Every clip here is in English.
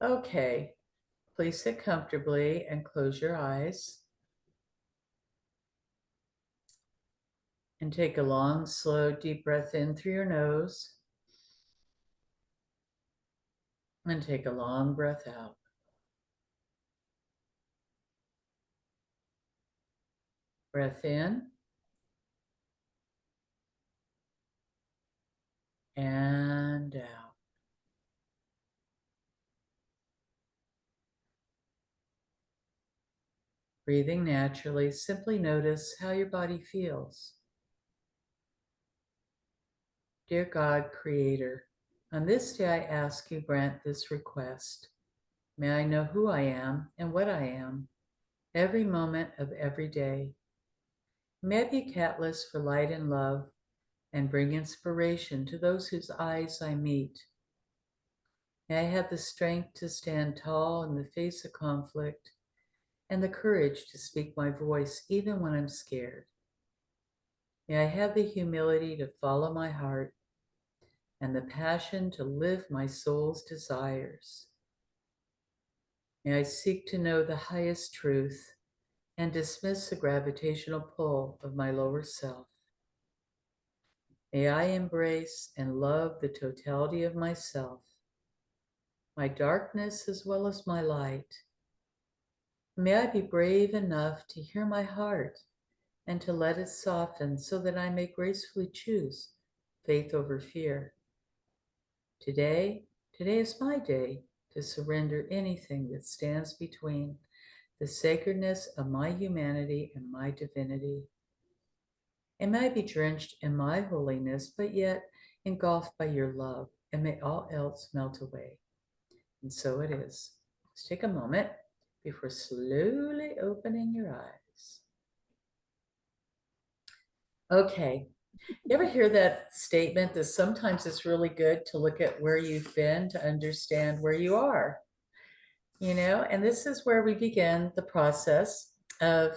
Okay, please sit comfortably and close your eyes. And take a long, slow, deep breath in through your nose. And take a long breath out. Breath in. And out. Breathing naturally, simply notice how your body feels. Dear God, Creator, on this day I ask you grant this request. May I know who I am and what I am, every moment of every day. May I be a catalyst for light and love, and bring inspiration to those whose eyes I meet. May I have the strength to stand tall in the face of conflict, and the courage to speak my voice even when I'm scared. May I have the humility to follow my heart and the passion to live my soul's desires. May I seek to know the highest truth and dismiss the gravitational pull of my lower self. May I embrace and love the totality of myself, my darkness as well as my light. May I be brave enough to hear my heart and to let it soften so that I may gracefully choose faith over fear. Today is my day to surrender anything that stands between the sacredness of my humanity and my divinity. And may I be drenched in my holiness, but yet engulfed by your love, and may all else melt away. And so it is. Let's take a moment before slowly opening your eyes. Okay. You ever hear that statement that sometimes it's really good to look at where you've been to understand where you are? And this is where we begin the process of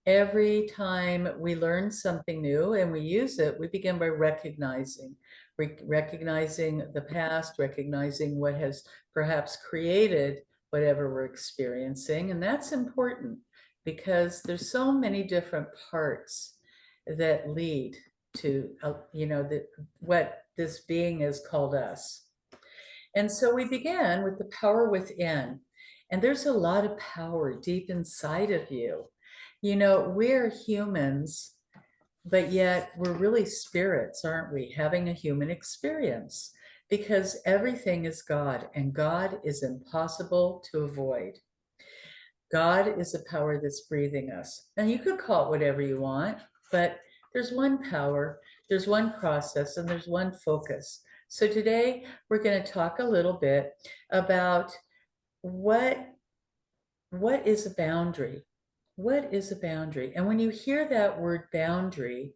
every time we learn something new and we use it, we begin by recognizing the past, recognizing what has perhaps created whatever we're experiencing. And that's important because there's so many different parts that lead to, what this being is called us. And so we begin with the power within. And there's a lot of power deep inside of you. We're humans, but yet we're really spirits, aren't we? Having a human experience, because everything is God, and God is impossible to avoid. God is a power that's breathing us. And you could call it whatever you want, but there's one power, there's one process, and there's one focus. So today we're going to talk a little bit about what is a boundary? What is a boundary? And when you hear that word boundary,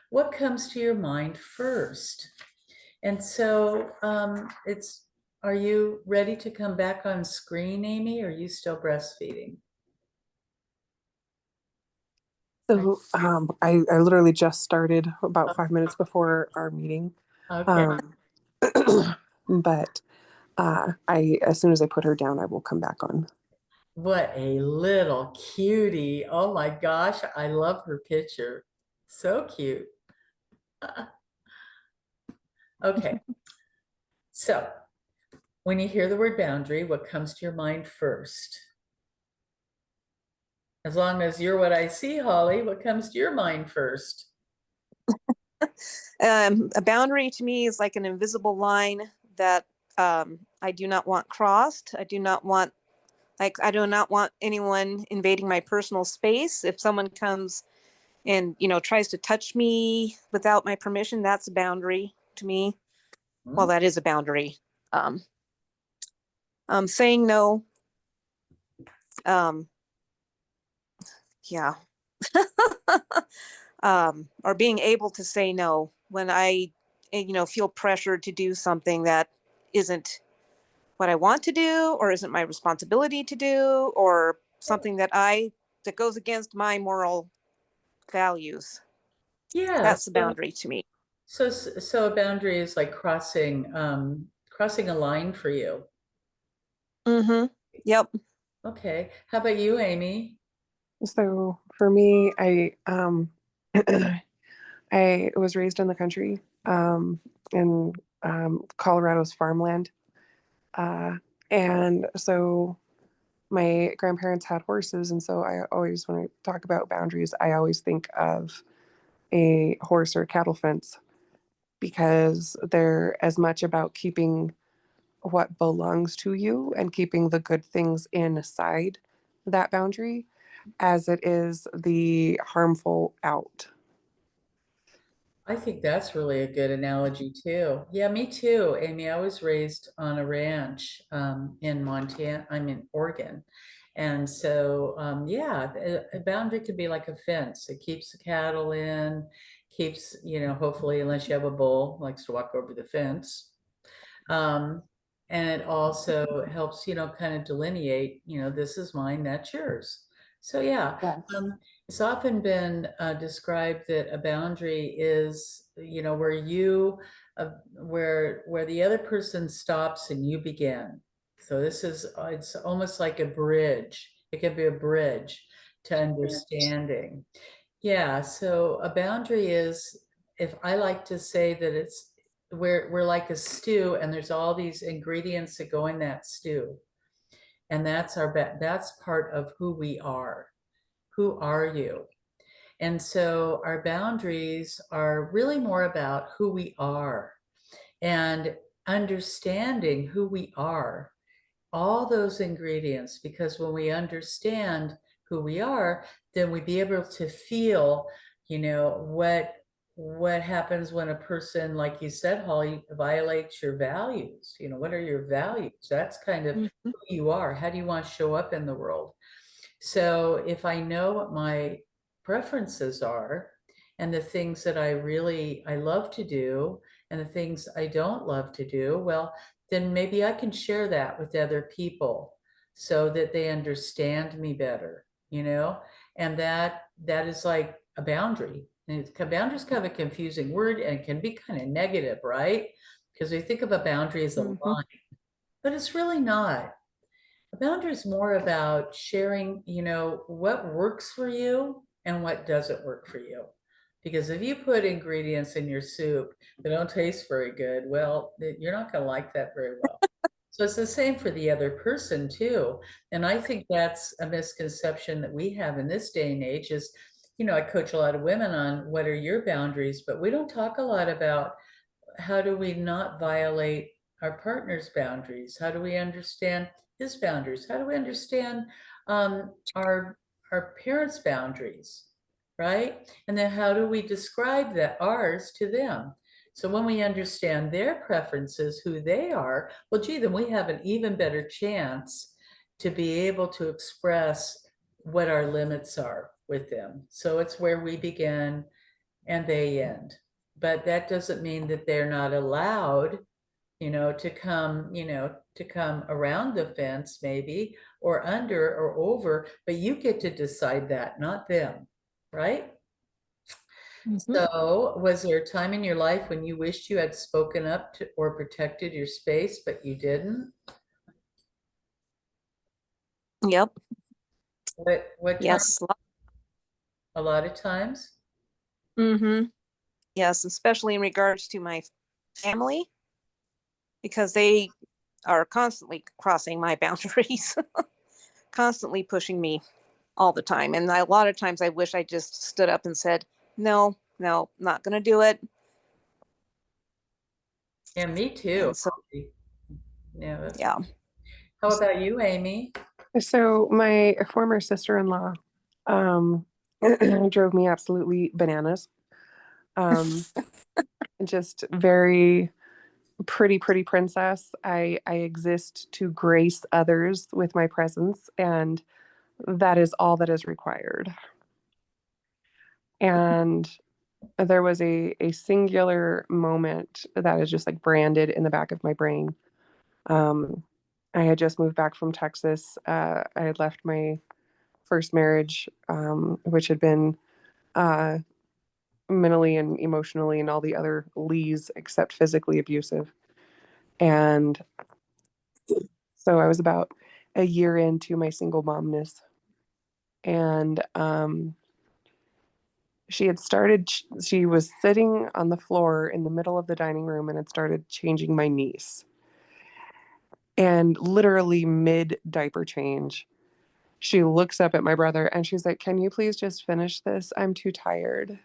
what comes to your mind first? And so are you ready to come back on screen, Amy? Or are you still breastfeeding? So I literally just started about 5 minutes before our meeting. Okay. But as soon as I put her down, I will come back on. What a little cutie. Oh my gosh, I love her picture. So cute. Okay. So when you hear the word boundary, what comes to your mind first? As long as you're what I see, Holly, what comes to your mind first? A boundary to me is like an invisible line that I do not want crossed. I do not want anyone invading my personal space. If someone comes and tries to touch me without my permission, that's a boundary to me. Well, that is a boundary. Saying no. Yeah. Or being able to say no when I feel pressured to do something that isn't what I want to do, or isn't my responsibility to do, or something that goes against my moral values. Yeah. That's the boundary to me. So a boundary is like crossing crossing a line for you. Mm-hmm. Yep. Okay. How about you, Amy? So for me, I was raised in the country, in Colorado's farmland. Uh, and so my grandparents had horses. And so I always, when I talk about boundaries, I always think of a horse or cattle fence because they're as much about keeping what belongs to you and keeping the good things inside that boundary as it is the harmful out. I think that's really a good analogy too. Yeah, me too, Amy. I was raised on a ranch in Montana. I'm in Oregon. And so, yeah, a boundary could be like a fence. It keeps the cattle in, keeps, hopefully, unless you have a bull, likes to walk over the fence. Um, and it also helps, kind of delineate, this is mine, that's yours. So yeah, Yes. it's often been described that a boundary is, where where the other person stops and you begin. So this is, it's almost like a bridge. It can be a bridge to understanding. Yeah, so a boundary is, if I like to say that it's, we're like a stew and there's all these ingredients that go in that stew. And that's part of who we are. Who are you? And so our boundaries are really more about who we are and understanding who we are, all those ingredients, because when we understand who we are, then we be able to feel, what happens when a person, like you said, Holly, violates your values. What are your values? That's kind of Mhm. who you are. How do you want to show up in the world? So if I know what my preferences are and the things that I love to do and the things I don't love to do, well, then maybe I can share that with other people so that they understand me better, And that is like a boundary. And boundary is kind of a confusing word and it can be kind of negative, right? Because we think of a boundary as a Mhm. line, but it's really not. A boundary is more about sharing, what works for you and what doesn't work for you. Because if you put ingredients in your soup that don't taste very good, well, you're not going to like that very well. So it's the same for the other person too. And I think that's a misconception that we have in this day and age is, I coach a lot of women on what are your boundaries, but we don't talk a lot about how do we not violate our partner's boundaries? How do we understand his boundaries? How do we understand um, our our parents' boundaries, right? And then how do we describe that ours to them? So when we understand their preferences, who they are, well, gee, then we have an even better chance to be able to express what our limits are with them. So it's where we begin and they end. But that doesn't mean that they're not allowed, to come around the fence maybe, or under or over, but you get to decide that, not them, right? Mhm. So, was there a time in your life when you wished you had spoken up to or protected your space, but you didn't? Yep. What time? Yes. A lot of times? Mm-hmm. Yes, especially in regards to my family, because they are constantly crossing my boundaries, constantly pushing me all the time. And a lot of times I wish I just stood up and said, no, no, not going to do it. Yeah, me too. And so, Yeah, that's yeah. how about you, Amy? So my former sister-in-law um, drove me absolutely bananas. Um, just very pretty princess. I exist to grace others with my presence, and that is all that is required. And there was a singular moment that is just like branded in the back of my brain. Um, I had just moved back from Texas. I had left my first marriage, which had been uh, mentally and emotionally and all the other lees except physically abusive. And so I was about a year into my single momness. And she was sitting on the floor in the middle of the dining room and had started changing my niece. And literally mid diaper change, she looks up at my brother and she's like, "Can you please just finish this? I'm too tired."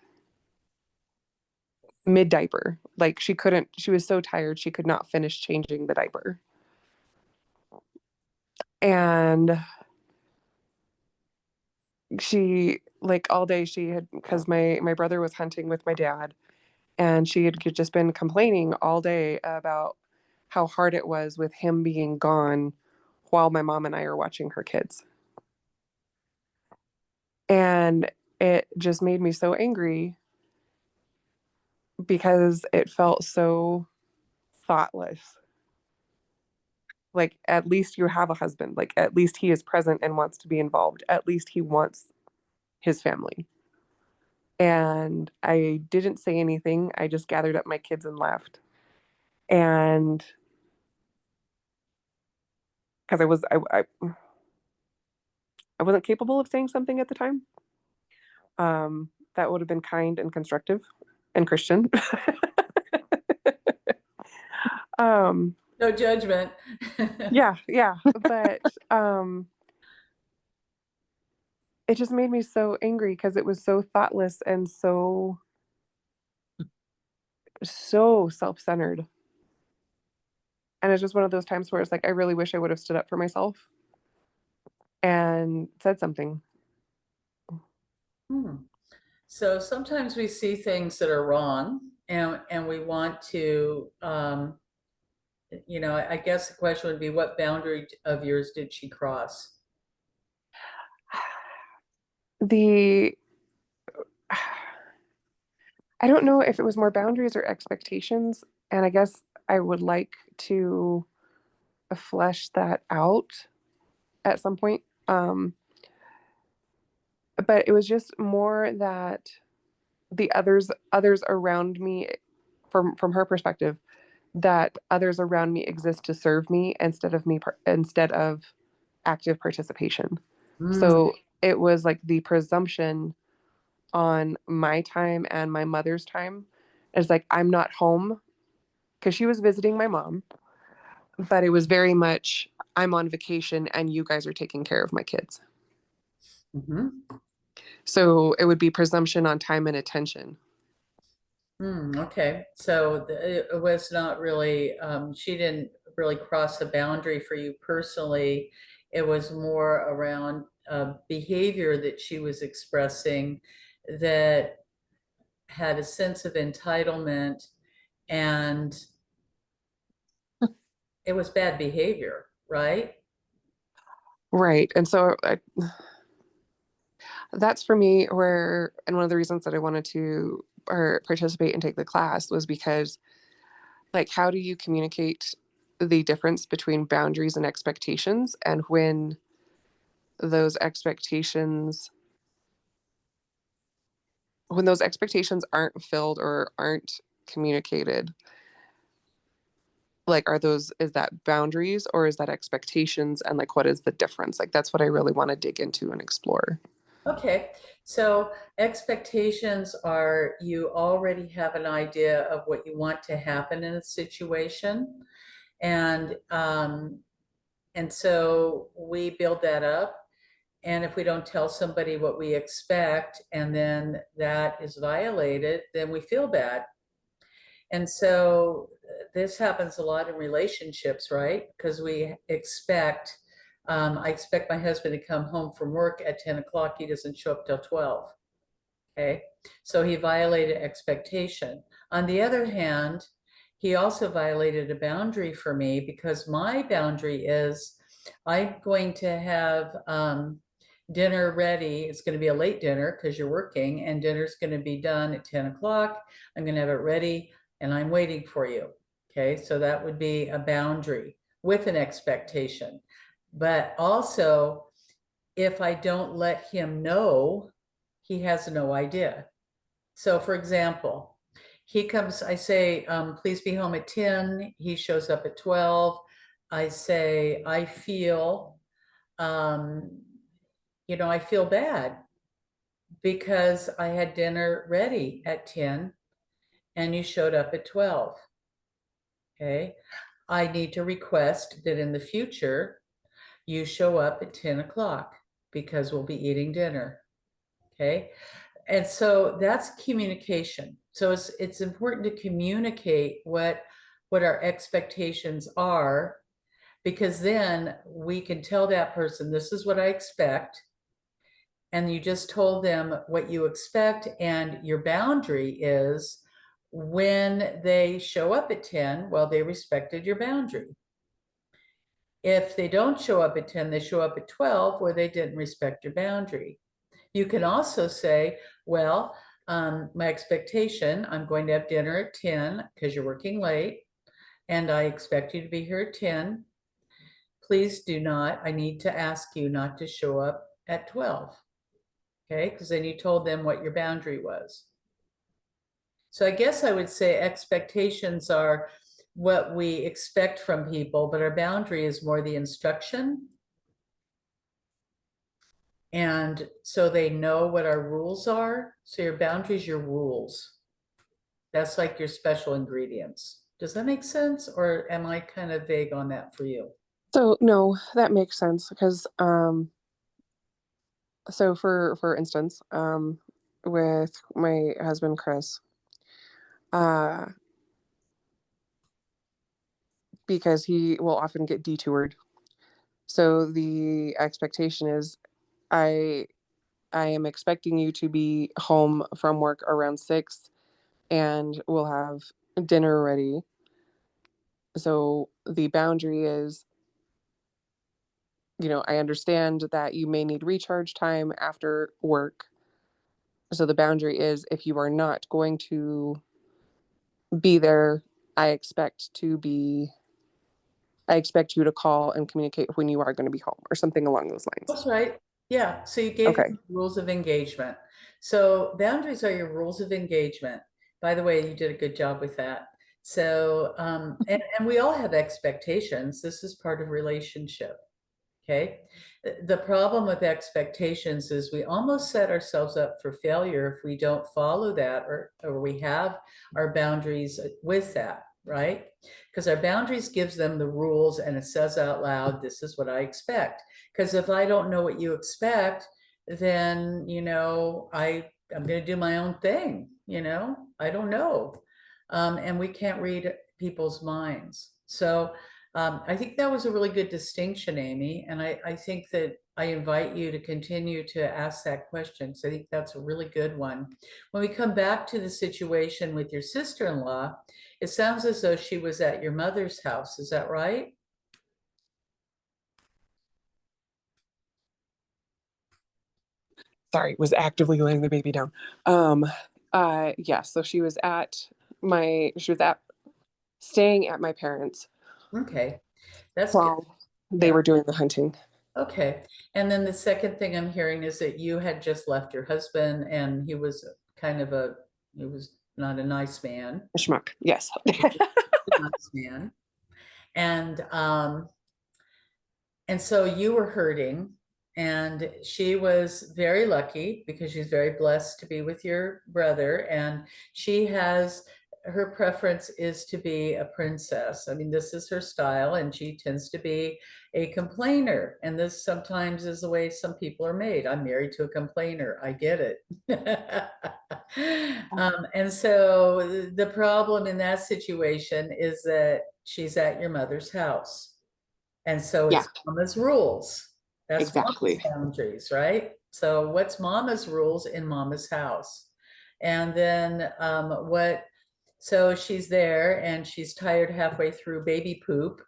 Mid diaper. Like she was so tired she could not finish changing the diaper. And she, like, all day she had, because my brother was hunting with my dad, and she had just been complaining all day about how hard it was with him being gone while my mom and I are watching her kids. And it just made me so angry because it felt so thoughtless. Like, at least you have a husband. Like, at least he is present and wants to be involved. At least he wants his family. And I didn't say anything. I just gathered up my kids and left. And because I wasn't capable of saying something at the time. That would have been kind and constructive and Christian. um, No judgment. yeah, but it just made me so angry because it was so thoughtless and so self-centered. And it's just one of those times where it's like I really wish I would have stood up for myself and said something. Hmm. So sometimes we see things that are wrong and we want to, I guess the question would be, what boundary of yours did she cross? The I don't know if it was more boundaries or expectations, and I guess I would like to flesh that out at some point. But it was just more that the others around me, from her perspective, that others around me exist to serve me instead of active participation. Mm, So it was like the presumption on my time and my mother's time is like I'm not home because she was visiting my mom, but it was very much I'm on vacation and you guys are taking care of my kids. mhm. So it would be presumption on time and attention. Okay, so it was not really, she didn't really cross the boundary for you personally. It was more around behavior that she was expressing that had a sense of entitlement, and it was bad behavior, right? Right. And so that's for me where, and one of the reasons that I wanted to or participate and take the class was because, like, how do you communicate the difference between boundaries and expectations, and those expectations when those expectations aren't filled or aren't communicated, like, is that boundaries or is that expectations, and like what is the difference? Like, that's what I really want to dig into and explore. Okay, so expectations are you already have an idea of what you want to happen in a situation, and so we build that up. And if we don't tell somebody what we expect and then that is violated, then we feel bad. And so this happens a lot in relationships, right? Because we expect, I expect my husband to come home from work at 10 o'clock. He doesn't show up till 12. Okay. So he violated expectation. On the other hand, he also violated a boundary for me because my boundary is I'm going to have dinner ready. It's going to be a late dinner because you're working, and dinner's going to be done at 10 o'clock. I'm going to have it ready and I'm waiting for you. Okay. So that would be a boundary with an expectation. But also, if I don't let him know, he has no idea. So, for example, He comes, I say, please be home at 10. He shows up at 12. I say, I feel, um, I feel bad because I had dinner ready at 10 and you showed up at 12. Okay. I need to request that in the future you show up at 10 o'clock because we'll be eating dinner. Okay. And so that's communication. So it's important to communicate what our expectations are, because then we can tell that person, this is what I expect. And you just told them what you expect, and your boundary is when they show up at 10, well, they respected your boundary. If they don't show up at 10, they show up at 12, where they didn't respect your boundary. You can also say, well, my expectation, I'm going to have dinner at 10 because you're working late, and I expect you to be here at 10. Please do not, I need to ask you not to show up at 12. Okay, because then you told them what your boundary was. So I guess I would say expectations are what we expect from people, but our boundary is more the instruction. And so they know what our rules are. So your boundaries, your rules. That's like your special ingredients. Does that make sense? Or am I kind of vague on that for you? So no, that makes sense because so for instance, with my husband Chris, uh because he will often get detoured. So the expectation is I I am expecting you to be home from work around 6 and we'll have dinner ready. So the boundary is, I understand that you may need recharge time after work. So the boundary is if you are not going to be there, I expect you to call and communicate when you are going to be home or something along those lines. That's right. Yeah. So you gave Okay. them rules of engagement. So boundaries are your rules of engagement. By the way, you did a good job with that. So, and we all have expectations. This is part of relationship. Okay. The problem with expectations is we almost set ourselves up for failure if we don't follow that, or we have our boundaries with that, right? Because our boundaries gives them the rules and it says out loud, this is what I expect. Because if I don't know what you expect, then, I'm going to do my own thing, I don't know. And we can't read people's minds. So, I think that was a really good distinction, Amy. And I think that I invite you to continue to ask that question. So I think that's a really good one. When we come back to the situation with your sister-in-law, it sounds as though she was at your mother's house. Is that right? Sorry, was actively laying the baby down. Yeah, so she was staying at my parents Okay, that's good. while they Yeah. were doing the hunting. Okay. And then the second thing I'm hearing is that you had just left your husband and he was he was not a nice man. Schmuck, yes. A nice man. And so you were hurting, and she was very lucky because she's very blessed to be with your brother, and she has her preference is to be a princess. I mean, this is her style, and she tends to be a complainer. And this sometimes is the way some people are made. I'm married to a complainer. I get it. And so the problem in that situation is that she's at your mother's house. And so Yeah, it's mama's rules. That's mama's exactly. boundaries, right? So what's mama's rules in mama's house? And then so she's there and she's tired halfway through baby poop,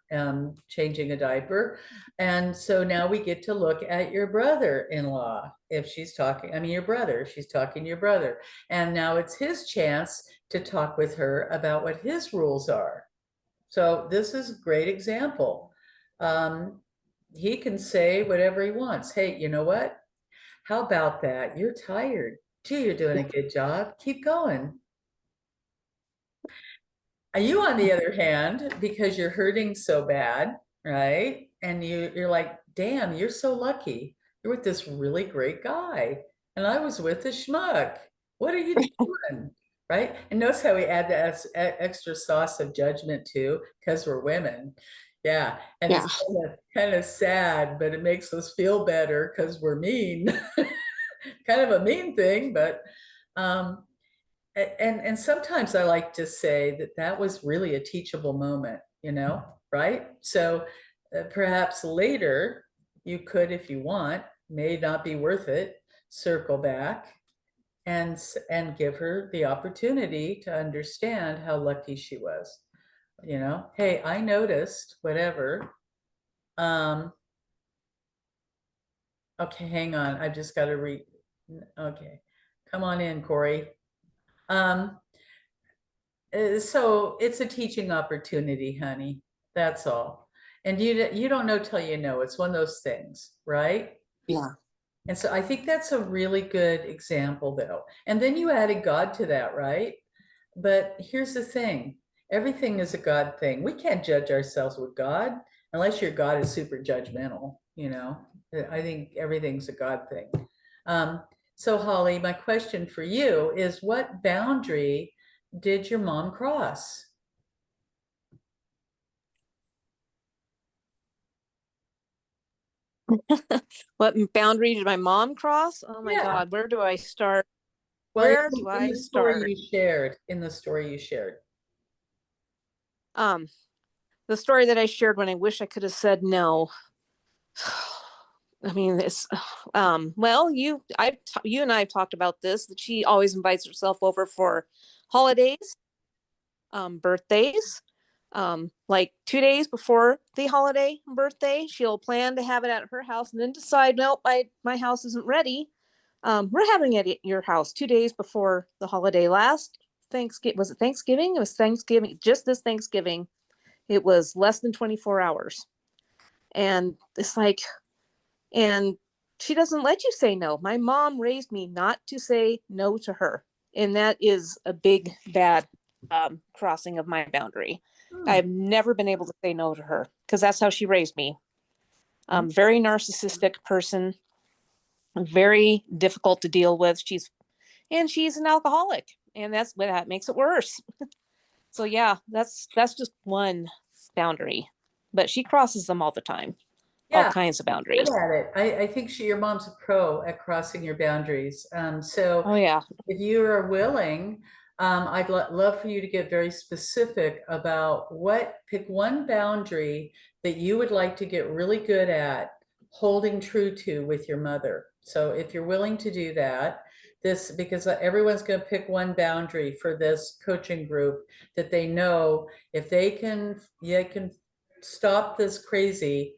changing a diaper. And so now we get to look at your brother-in-law. If she's talking, I mean, your brother, if she's talking to your brother. And now it's his chance to talk with her about what his rules are. So this is a great example. He can say whatever he wants. Hey, you know what? How about that? You're tired. Gee, you're doing a good job. Keep going. You, on the other hand, because you're hurting so bad, right? And you're like, damn, you're so lucky. You're with this really great guy. And I was with a schmuck. What are you doing? Right? And notice how we add that extra sauce of judgment too, because we're women. Yeah. And Yeah. it's kind of sad, but it makes us feel better because we're mean. Kind of a mean thing, but um, and sometimes I like to say that that was really a teachable moment, right? So perhaps later you could, if you want, may not be worth it, circle back and give her the opportunity to understand how lucky she was. Hey, I noticed whatever. Um, okay, hang on. I've just got to read. Okay, come on in, Corey. Um, so it's a teaching opportunity, honey. That's all. And you don't know till you know. It's one of those things, right? Yeah. And so I think that's a really good example, though. And then you added God to that, right? But here's the thing. Everything is a God thing. We can't judge ourselves with God unless your God is super judgmental. I think everything's a God thing. Um, so Holly, my question for you is what boundary did your mom cross? What boundary did my mom cross? Oh my Yeah. God, where do I start? Well, Where do in I the story start? you shared, Um, the story that I shared when I wish I could have said no. I mean, it's well, you and I have talked about this, that she always invites herself over for holidays, birthdays. Like 2 days before the holiday birthday, she'll plan to have it at her house and then decide, nope, my house isn't ready. We're having it at your house 2 days before the holiday. Last Thanksgiving, was it Thanksgiving? It was Thanksgiving, just this Thanksgiving. It was less than 24 hours. And it's like, and she doesn't let you say no. My mom raised me not to say no to her. And that is a big, bad crossing of my boundary. Hmm. I've never been able to say no to her because that's how she raised me. Very narcissistic person, very difficult to deal with. She's an alcoholic, and that makes it worse. So yeah, that's just one boundary, but she crosses them all the time, all Yeah, kinds of good boundaries. at it. I think your mom's a pro at crossing your boundaries. So Oh yeah. if you are willing, I'd love for you to get very specific about pick one boundary that you would like to get really good at holding true to with your mother. So if you're willing to do that, because everyone's going to pick one boundary for this coaching group that they know if they can stop this crazy,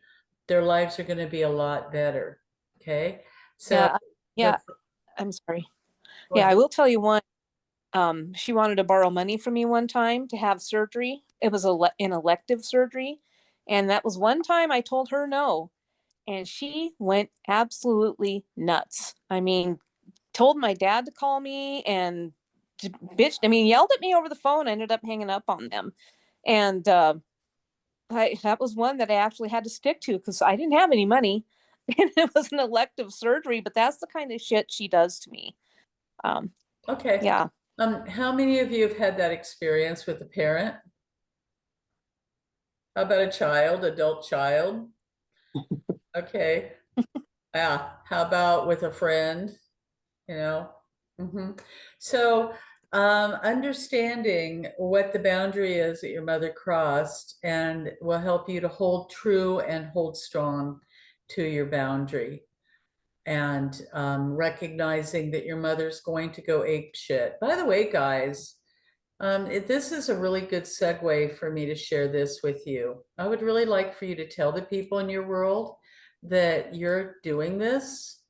their lives are going to be a lot better. Okay. So Yeah. the Yeah. I'm sorry. go Yeah, I ahead. will tell you one. She wanted to borrow money from me one time to have surgery. It was an elective surgery. And that was one time I told her no. And she went absolutely nuts. I mean, told my dad to call me and yelled at me over the phone. I ended up hanging up on them. And that was one that I actually had to stick to because I didn't have any money. And it was an elective surgery, but that's the kind of shit she does to me. Um, Okay. yeah. How many of you have had that experience with a parent? How about a child, adult child? Okay. Yeah. How about with a friend? You know? So, understanding what the boundary is that your mother crossed and will help you to hold true and hold strong to your boundary. And recognizing that your mother's going to go ape shit. By the way, guys, this is a really good segue for me to share this with you. I would really like for you to tell the people in your world that you're doing this.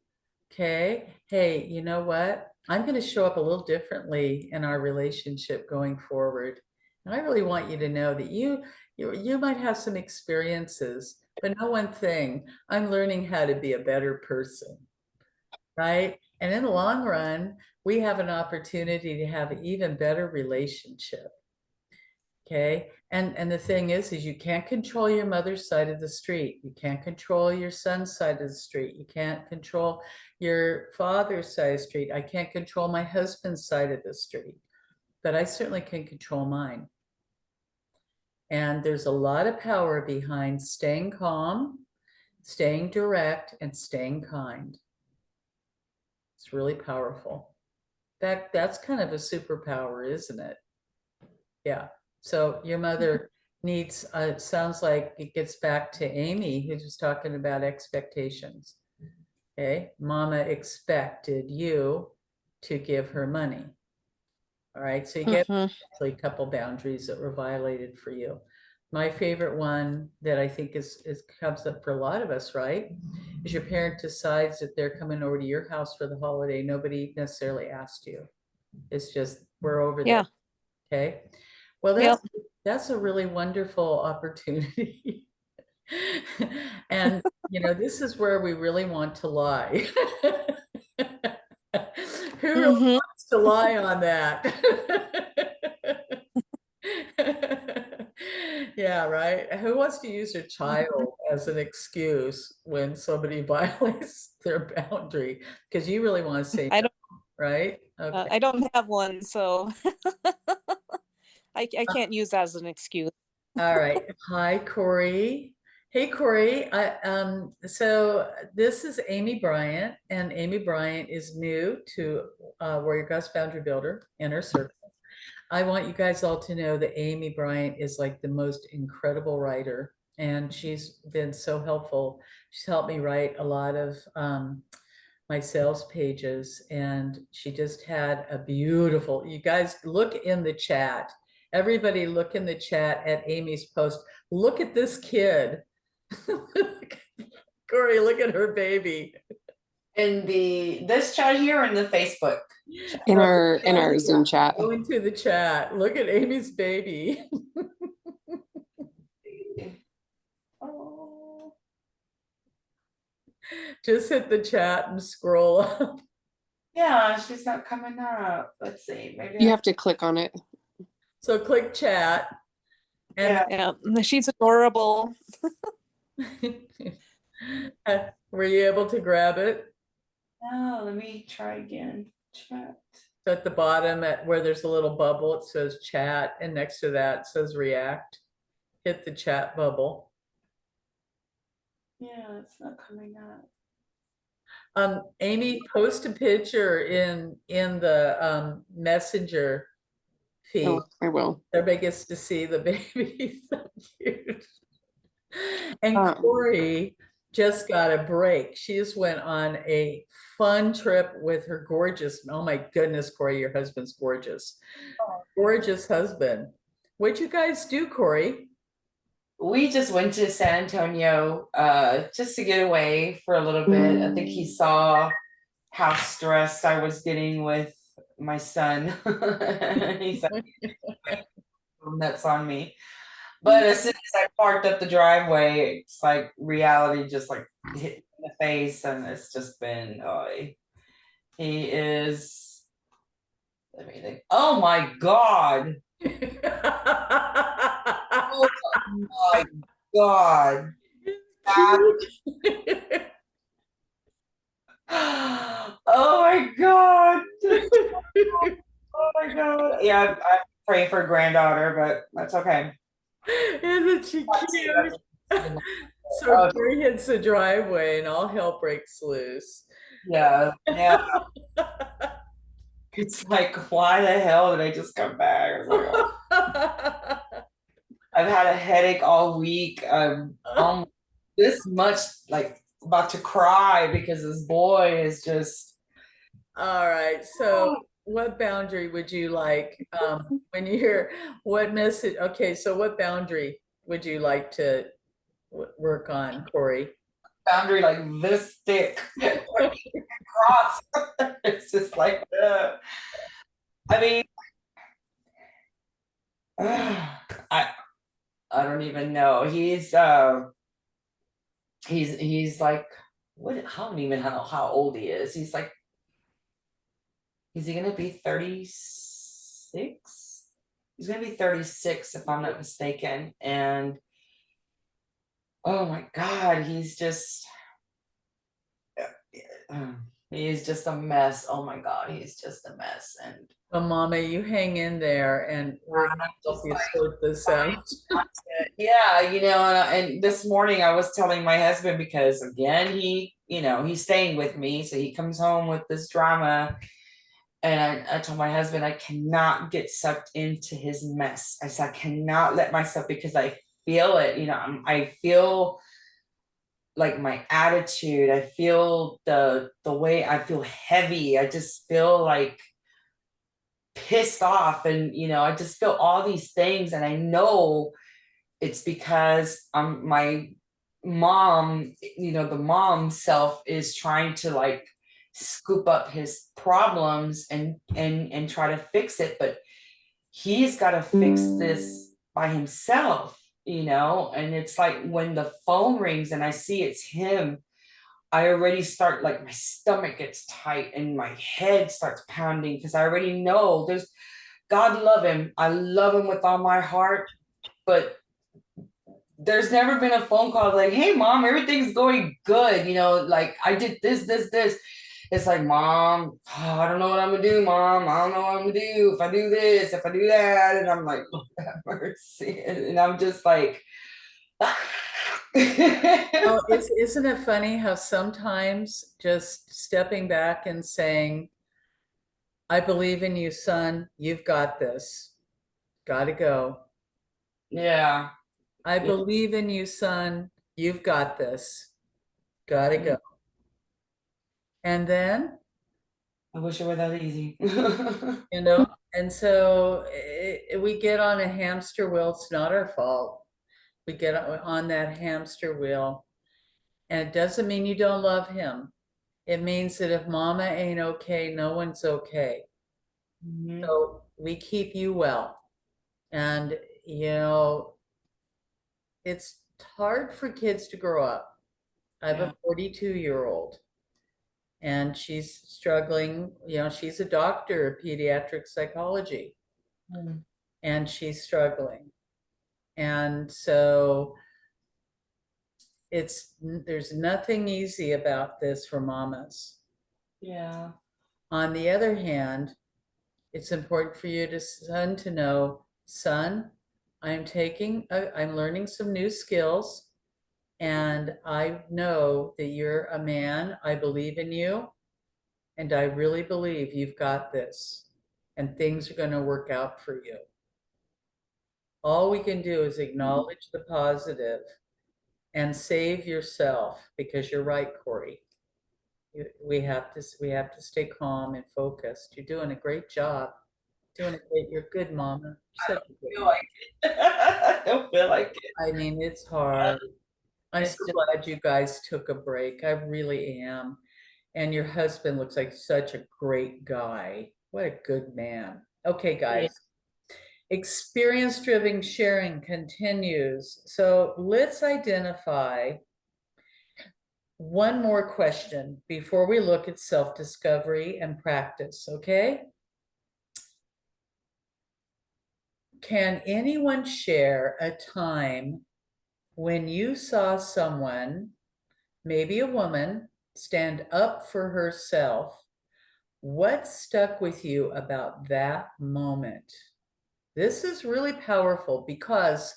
Okay. Hey, you know what? I'm going to show up a little differently in our relationship going forward. And I really want you to know that you might have some experiences, but know one thing, I'm learning how to be a better person, right? And in the long run, we have an opportunity to have an even better relationship. Okay. And the thing is you can't control your mother's side of the street. You can't control your son's side of the street. You can't control your father's side of the street. I can't control my husband's side of the street, but I certainly can control mine. And there's a lot of power behind staying calm, staying direct, and staying kind. It's really powerful. That's kind of a superpower, isn't it? Yeah. So your mother needs, sounds like it gets back to Amy, who was talking about expectations. Okay. Mama expected you to give her money. All right. So you get actually a couple boundaries that were violated for you. My favorite one that I think is comes up for a lot of us, right? Is your parent decides that they're coming over to your house for the holiday. Nobody necessarily asked you. It's just, we're over there. Yeah. Okay. Well, Yep. that's a really wonderful opportunity. And you know, this is where we really want to lie. Who really wants to lie on that? Yeah, right. Who wants to use their child as an excuse when somebody violates their boundary? Because you really want to say I no, don't. right? Okay. I don't have one, so I can't use that as an excuse. All right. Hi, Corey. Hey, Corey. So this is Amy Bryant, and Amy Bryant is new to Warrior Glass Boundary Builder Inner Circle. I want you guys all to know that Amy Bryant is like the most incredible writer, and she's been so helpful. She's helped me write a lot of my sales pages, and she just had a beautiful, you guys look in the chat. Everybody look in the chat at Amy's post. Look at this kid. Corey, look at her baby. In this chat here or in the Facebook chat? In our Zoom chat. Go into the chat. Look at Amy's baby. Oh. Just hit the chat and scroll up. Yeah, she's not coming up. Let's see. Maybe You have to click on it. So click chat. And Yeah, she's adorable. were you able to grab it? No, let me try again. Chat. So at the bottom, at where there's a little bubble, it says chat, and next to that it says react. Hit the chat bubble. Yeah, it's not coming up. Amy, post a picture in the messenger feed. Oh, I will. Everybody gets to see the baby. So cute. And Um, Corey just got a break. She just went on a fun trip with her gorgeous, oh my goodness, Corey, your husband's gorgeous. Gorgeous husband. What'd you guys do, Corey? We just went to San Antonio just to get away for a little bit. I think he saw how stressed I was getting with my son. He said, "Nuts on me." But as soon as I parked up the driveway, it's like reality just like hit me in the face, and it's just been he is, let me think. Oh my God. Oh my God. Oh my God. Oh my God. Yeah, I'm praying for a granddaughter, but that's okay. Isn't she cute? So Corey hits the driveway and all hell breaks loose. Yeah. Yeah. It's like, why the hell did I just come back? I was like, oh. I've had a headache all week. I'm this much like about to cry because this boy is just. All right. So what boundary would you like when you hear what message? Okay, so what boundary would you like to work on, Corey? Boundary like this thick across. It's just like I mean I don't even know. He's like, what, I don't even know how old he is. He's like, is he gonna be 36? he's gonna be 36 if I'm not mistaken. And oh my God, he's just he is just a mess. Oh my God, he's just a mess. And Well, Mama, you hang in there and we're I'm gonna help just you like, sort this out. yeah, and this morning I was telling my husband, because again, he's staying with me, so he comes home with this drama. And I told my husband, I cannot get sucked into his mess. I said, I cannot let myself, because I feel it, I feel like my attitude, I feel the way I feel heavy. I just feel like pissed off, and I just feel all these things, and I know it's because my mom, the mom self is trying to like scoop up his problems and try to fix it, but he's got to fix this by himself, and it's like when the phone rings and I see it's him, I already start, like, my stomach gets tight and my head starts pounding, because I already know there's, God love him, I love him with all my heart, but there's never been a phone call like, hey mom, everything's going good, like I did this. It's like, mom, oh, I don't know what I'm gonna do, mom, I don't know what I'm gonna do if I do this, if I do that. And I'm like, Lord have mercy. And I'm just like Oh, isn't it funny how sometimes just stepping back and saying, I believe in you, son, you've got this, gotta go. yeah, I yeah. believe in you, son, you've got this, gotta go. And then, I wish it were that easy. and so we get on a hamster wheel. It's not our fault. We get on that hamster wheel, and it doesn't mean you don't love him. It means that if mama ain't okay, no one's okay. Mhm. So we keep you well. And, you know, it's hard for kids to grow up. I have Yeah. a 42-year-old and she's struggling. She's a doctor of pediatric psychology Mm. and she's struggling. And so there's nothing easy about this for mamas. Yeah. On the other hand, it's important for you son to know, son, I'm learning some new skills, and I know that you're a man. I believe in you, and I really believe you've got this, and things are going to work out for you. All we can do is acknowledge the positive and save yourself, because you're right, Corey. We have to stay calm and focused. You're doing a great job. Doing it great. You're good, mama. You're such a good Feel mom. like it. I don't feel like it. I mean, it's hard. I'm It's so just, glad you guys took a break. I really am. And your husband looks like such a great guy. What a good man. Okay, yeah. guys. Experience-driven sharing continues. So let's identify one more question before we look at self-discovery and practice, okay? Can anyone share a time when you saw someone, maybe a woman, stand up for herself? What stuck with you about that moment? This is really powerful because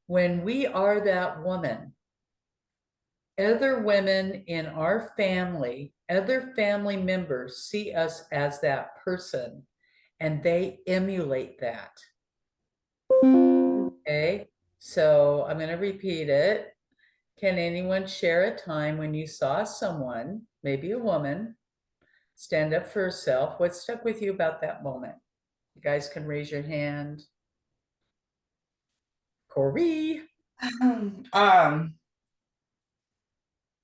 when we are that woman, other women in our family, other family members see us as that person and they emulate that. Okay, so I'm going to repeat it. Can anyone share a time when you saw someone, maybe a woman, stand up for herself? What stuck with you about that moment? You guys can raise your hand. Corey. Um,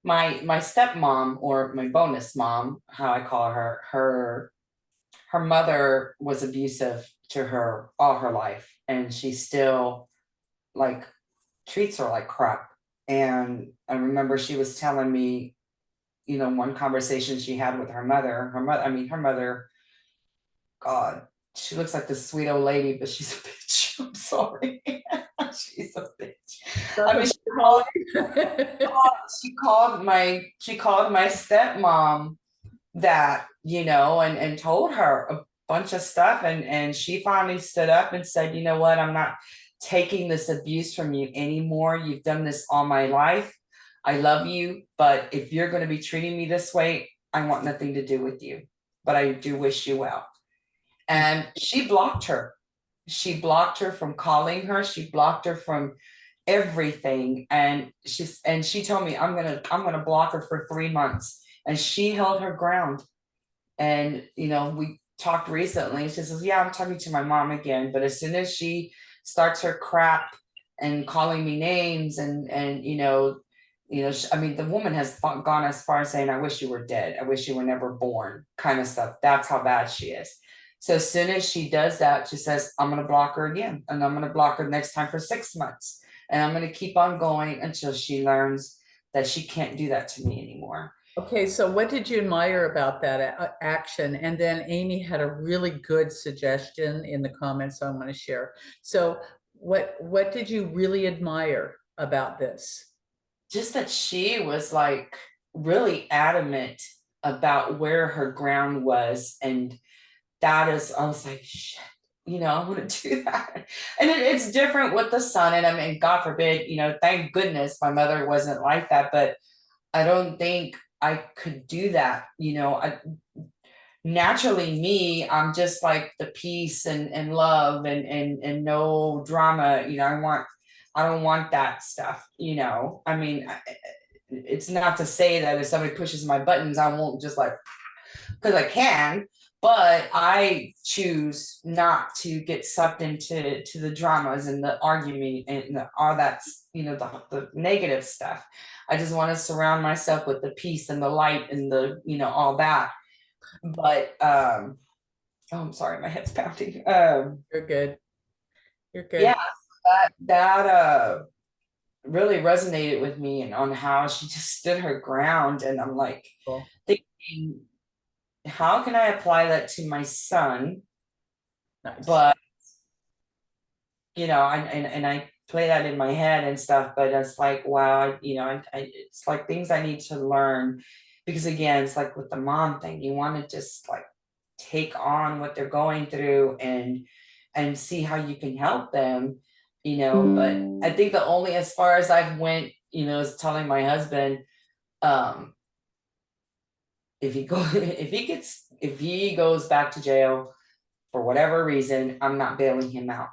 my stepmom, or my bonus mom, how I call her, her mother was abusive to her all her life, and she still like treats her like crap. And I remember she was telling me, one conversation she had with her mother, God, she looks like this sweet old lady, but she's a bitch. bitch. I'm sorry. She's a bitch. That's I what mean, you call she called my stepmom that, and told her a bunch of stuff. And she finally stood up and said, you know what, I'm not taking this abuse from you anymore. You've done this all my life. I love you, but if you're going to be treating me this way, I want nothing to do with you. But I do wish you well. And she blocked her. She blocked her from calling her. She blocked her from everything. And she told me, I'm gonna block her for 3 months. And she held her ground. And we talked recently. She says, yeah, I'm talking to my mom again. But as soon as she starts her crap and calling me names I mean, the woman has gone as far as saying, I wish you were dead. I wish you were never born, kind of stuff. That's how bad she is. So as soon as she does that, she says, I'm going to block her again. And I'm going to block her next time for 6 months. And I'm going to keep on going until she learns that she can't do that to me anymore. Okay, so what did you admire about that action? And then Amy had a really good suggestion in the comments I want to share. So what did you really admire about this? Just that she was like really adamant about where her ground was. And I was like, shit, I want to do that. And it's different with the son. And I mean, God forbid, thank goodness my mother wasn't like that, but I don't think I could do that. Naturally me, I'm just like the peace and love and no drama. I don't want that stuff. I mean, it's not to say that if somebody pushes my buttons, I won't just like, because I can, but I choose not to get sucked into the dramas and the argument and all that, the negative stuff. I just want to surround myself with the peace and the light and the, all that. But oh, I'm sorry, my head's pounding. You're good. You're good. Yeah, that really resonated with me, and on how she just stood her ground. And I'm like, Cool. thinking, how can I apply that to my son? Nice. But I play that in my head and stuff, but it's like, wow, it's like things I need to learn, because again, it's like with the mom thing, you want to just like take on what they're going through and see how you can help them, but I think the only, as far as I've went, is telling my husband, if he goes back to jail for whatever reason, I'm not bailing him out.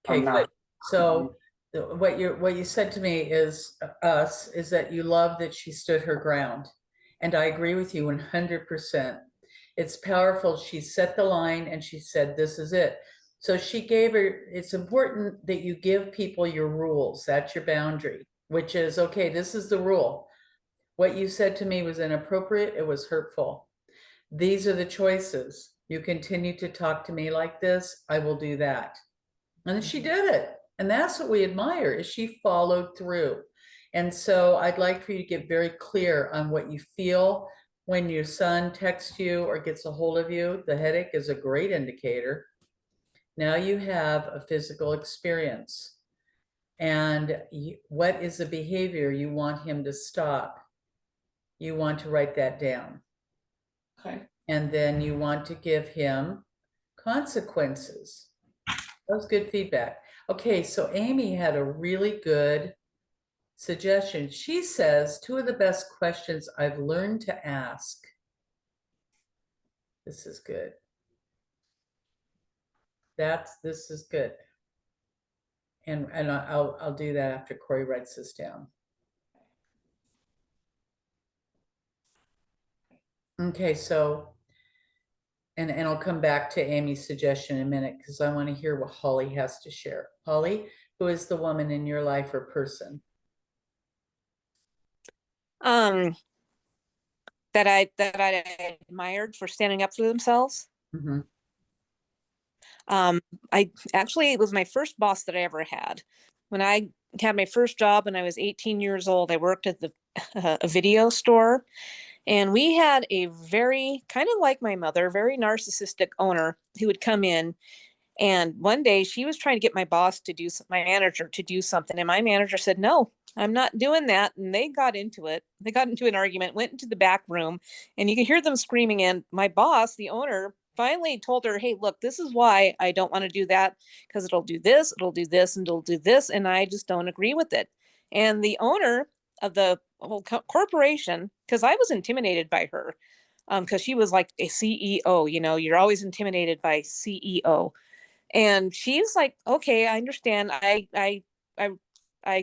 Okay, good. So what you said to me is that you love that she stood her ground. And I agree with you 100%. It's powerful. She set the line and she said, this is it. So it's important that you give people your rules. That's your boundary, which is, okay, this is the rule. What you said to me was inappropriate. It was hurtful. These are the choices. You continue to talk to me like this, I will do that. And she did it. And that's what we admire, is she followed through. And so I'd like for you to get very clear on what you feel when your son texts you or gets a hold of you. The headache is a great indicator. Now you have a physical experience. And what is the behavior you want him to stop? You want to write that down. Okay. And then you want to give him consequences. That was good feedback. Okay, so Amy had a really good suggestion. She says, 2 of the best questions I've learned to ask. This is good. This is good. And I'll do that after Corey writes this down. Okay, so and I'll come back to Amy's suggestion in a minute, because I want to hear what Holly has to share. Holly, who is the woman in your life or person? That I admired for standing up for themselves. Mm-hmm. It was my first boss that I ever had. When I had my first job when I was 18 years old, I worked at a video store, and we had a very, kind of like my mother, very narcissistic owner who would come in And one day she was trying to get my boss to do, my manager to do something. And my manager said, no, I'm not doing that. And they got into it. They got into an argument, went into the back room, and you could hear them screaming. And my boss, the owner, finally told her, hey, look, this is why I don't want to do that, because it'll do this, and it'll do this. And I just don't agree with it. And the owner of the whole corporation, because I was intimidated by her, because she was like a CEO, you're always intimidated by CEO. And she's like, okay, I understand. I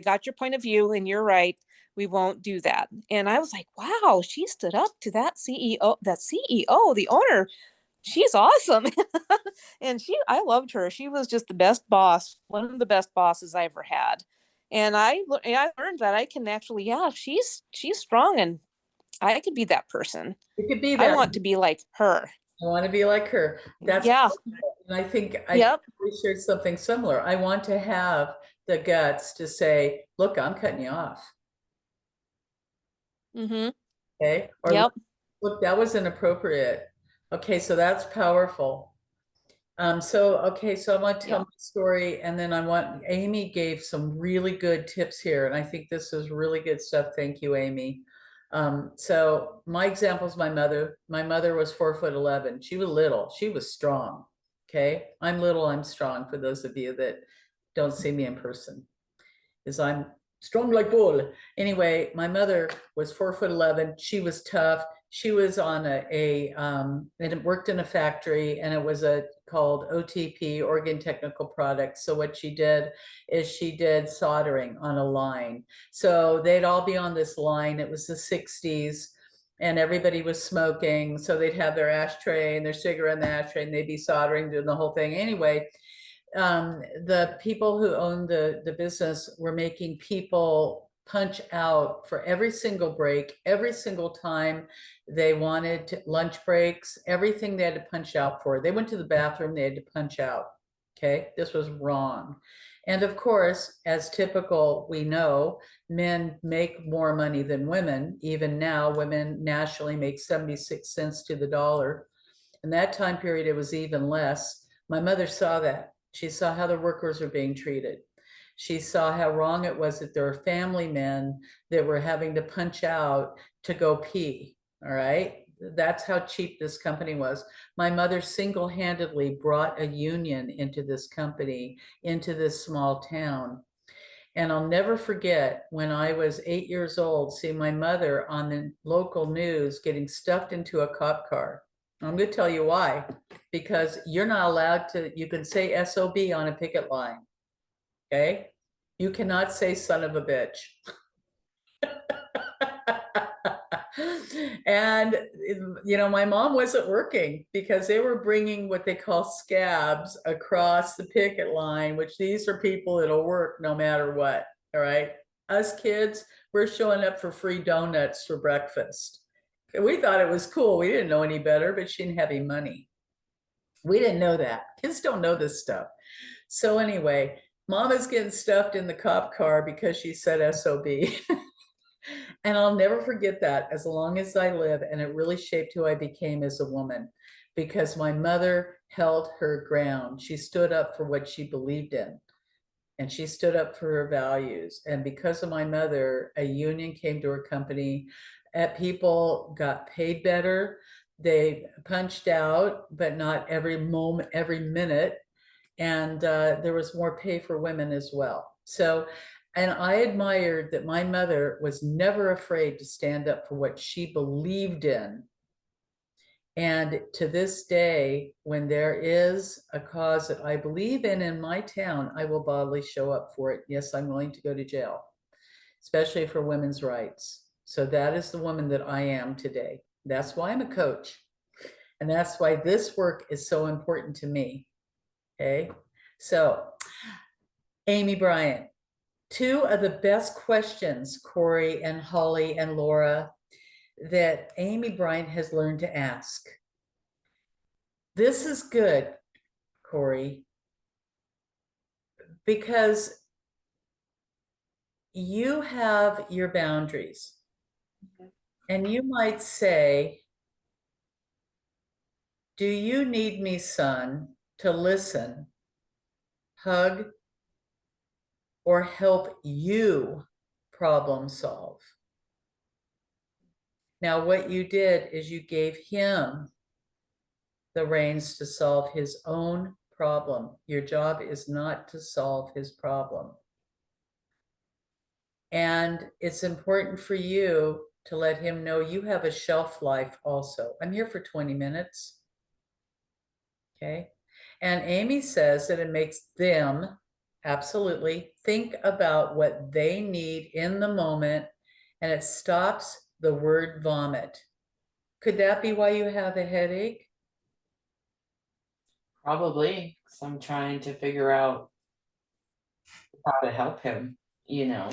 got your point of view, and you're right. We won't do that. And I was like, wow, she stood up to that CEO, the owner. She's awesome. And I loved her. She was just the best boss, one of the best bosses I ever had. And I learned that I can actually, yeah, she's strong, and I could be that person. It could be I that. want to be like her. I want to be like her. That's Yeah. and I think Yep. we shared something similar. I want to have the guts to say, look, I'm cutting you off. Mm-hmm. Okay. Or Yep. look, that was inappropriate. Okay, so that's powerful. Okay, so I want to tell Yep. my story, and then Amy gave some really good tips here, and I think this is really good stuff. Thank you, Amy. So my example is my mother. My mother was 4'11". She was little. She was strong. Okay, I'm little, I'm strong. For those of you that don't see me in person, is I'm strong like bull. Anyway, my mother was 4'11". She was tough. She was on and worked in a factory, and it was called OTP, Organ Technical Products. So what she did is she did soldering on a line. So they'd all be on this line. It was the 60s, and everybody was smoking. So they'd have their ashtray and their cigarette in the ashtray, and they'd be soldering, doing the whole thing. Anyway, the people who owned the business were making people punch out for every single break, every single time they wanted lunch breaks, everything they had to punch out for. They went to the bathroom, they had to punch out. Okay, this was wrong. And of course, as typical, we know men make more money than women. Even now, women nationally make 76 cents to the dollar. In that time period, it was even less. My mother saw that. She saw how the workers were being treated. She saw how wrong it was that there were family men that were having to punch out to go pee. All right. That's how cheap this company was. My mother single-handedly brought a union into this company, into this small town. And I'll never forget when I was 8 years old, seeing my mother on the local news getting stuffed into a cop car. I'm going to tell you why. Because you're not allowed to, you can say SOB on a picket line. Okay. You cannot say son of a bitch. And my mom wasn't working because they were bringing what they call scabs across the picket line, which these are people that'll work no matter what. All right. Us kids, we're showing up for free donuts for breakfast. We thought it was cool. We didn't know any better, but she didn't have any money. We didn't know that. Kids don't know this stuff. So anyway, Mama's getting stuffed in the cop car because she said SOB. And I'll never forget that as long as I live. And it really shaped who I became as a woman, because my mother held her ground. She stood up for what she believed in, and she stood up for her values. And because of my mother, a union came to her company. People got paid better. They punched out, but not every moment, every minute. And there was more pay for women as well. So, and I admired that my mother was never afraid to stand up for what she believed in. And to this day, when there is a cause that I believe in my town, I will boldly show up for it. Yes, I'm willing to go to jail, especially for women's rights. So that is the woman that I am today. That's why I'm a coach. And that's why this work is so important to me. Okay. So, Amy Bryant, two of the best questions, Corey and Holly and Laura, that Amy Bryant has learned to ask. This is good, Corey, because you have your boundaries. And you might say, do you need me, son, to listen hug, or help you problem solve. Now, what you did is you gave him the reins to solve his own problem. Your job is not to solve his problem. And it's important for you to let him know you have a shelf life also. I'm here for 20 minutes. Okay. And Amy says that it makes them absolutely think about what they need in the moment, and it stops the word vomit. Could that be why you have a headache? Probably, because I'm trying to figure out how to help him, you know.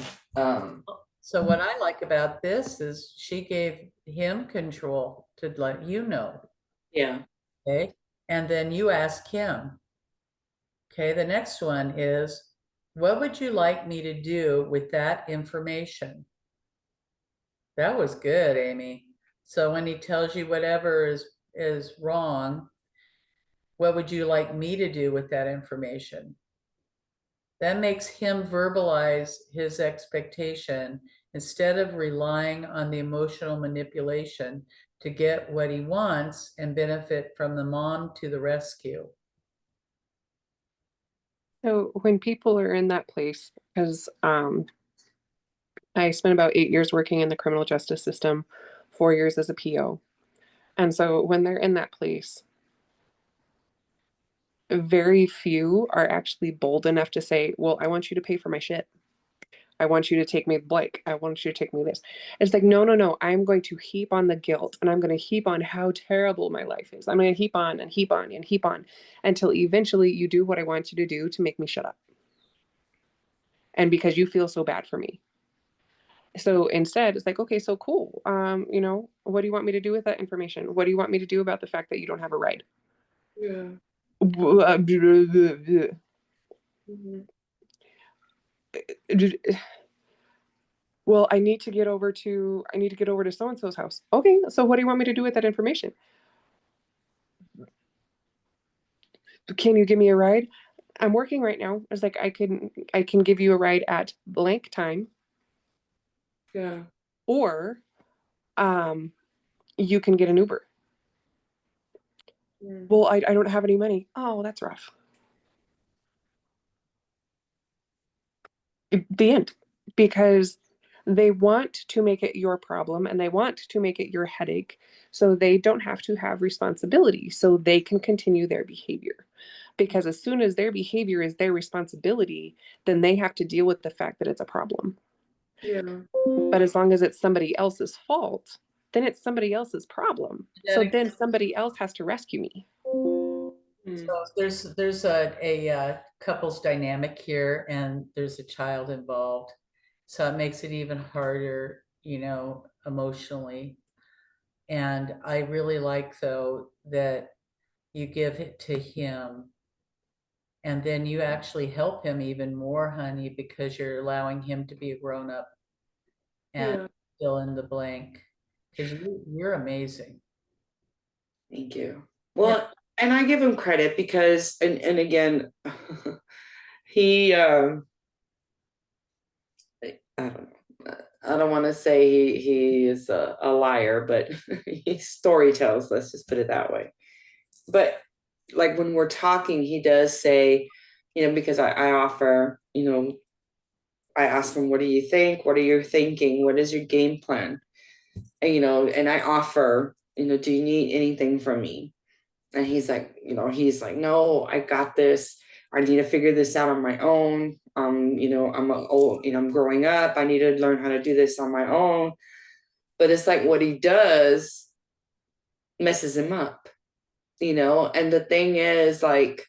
So what I like about this is she gave him control to let you know. Yeah. Okay. And then you ask him. Okay. The next one is, what would you like me to do with that information? That was good, Amy. So when he tells you whatever is wrong, what would you like me to do with that information? That makes him verbalize his expectation instead of relying on the emotional manipulation to get what he wants and benefit from the mom to the rescue. So when people are in that place, because I spent about 8 years working in the criminal justice system, 4 years as a PO. And so when they're in that place, very few are actually bold enough to say, well, I want you to pay for my shit. I want you to take me blank. I want you to take me this. It's like, no, no, no. I'm going to heap on the guilt, and I'm going to heap on how terrible my life is. I'm going to heap on and heap on and heap on until eventually you do what I want you to do to make me shut up. And because you feel so bad for me. So instead, it's like, okay, so cool. What do you want me to do with that information? What do you want me to do about the fact that you don't have a ride? Yeah. Well, I need to get over to so and so's house. Okay, so what do you want me to do with that information? Can you give me a ride? I'm working right now. It's like I can give you a ride at blank time. Yeah. Or you can get an Uber. Well, I don't have any money. Oh, that's rough. The end. Because they want to make it your problem and they want to make it your headache so they don't have to have responsibility, so they can continue their behavior. Because as soon as their behavior is their responsibility, then they have to deal with the fact that it's a problem. Yeah. But as long as it's somebody else's fault, then it's somebody else's problem. So then somebody else has to rescue me. So there's a couples dynamic here, and there's a child involved. So it makes it even harder, emotionally. And I really like, though, that you give it to him and then you actually help him even more, honey, because you're allowing him to be a grown up and fill in the blank. Because you're amazing. Thank you. Well, and I give him credit because, and again, he, I don't know. I don't want to say he is a liar, but he story tells, let's just put it that way. But like when we're talking, he does say, because I offer, I ask him, what do you think? What are you thinking? What is your game plan? And, and I offer, do you need anything from me? And he's like, no, I got this. I need to figure this out on my own. I'm growing up. I need to learn how to do this on my own. But it's like what he does messes him up, and the thing is, like,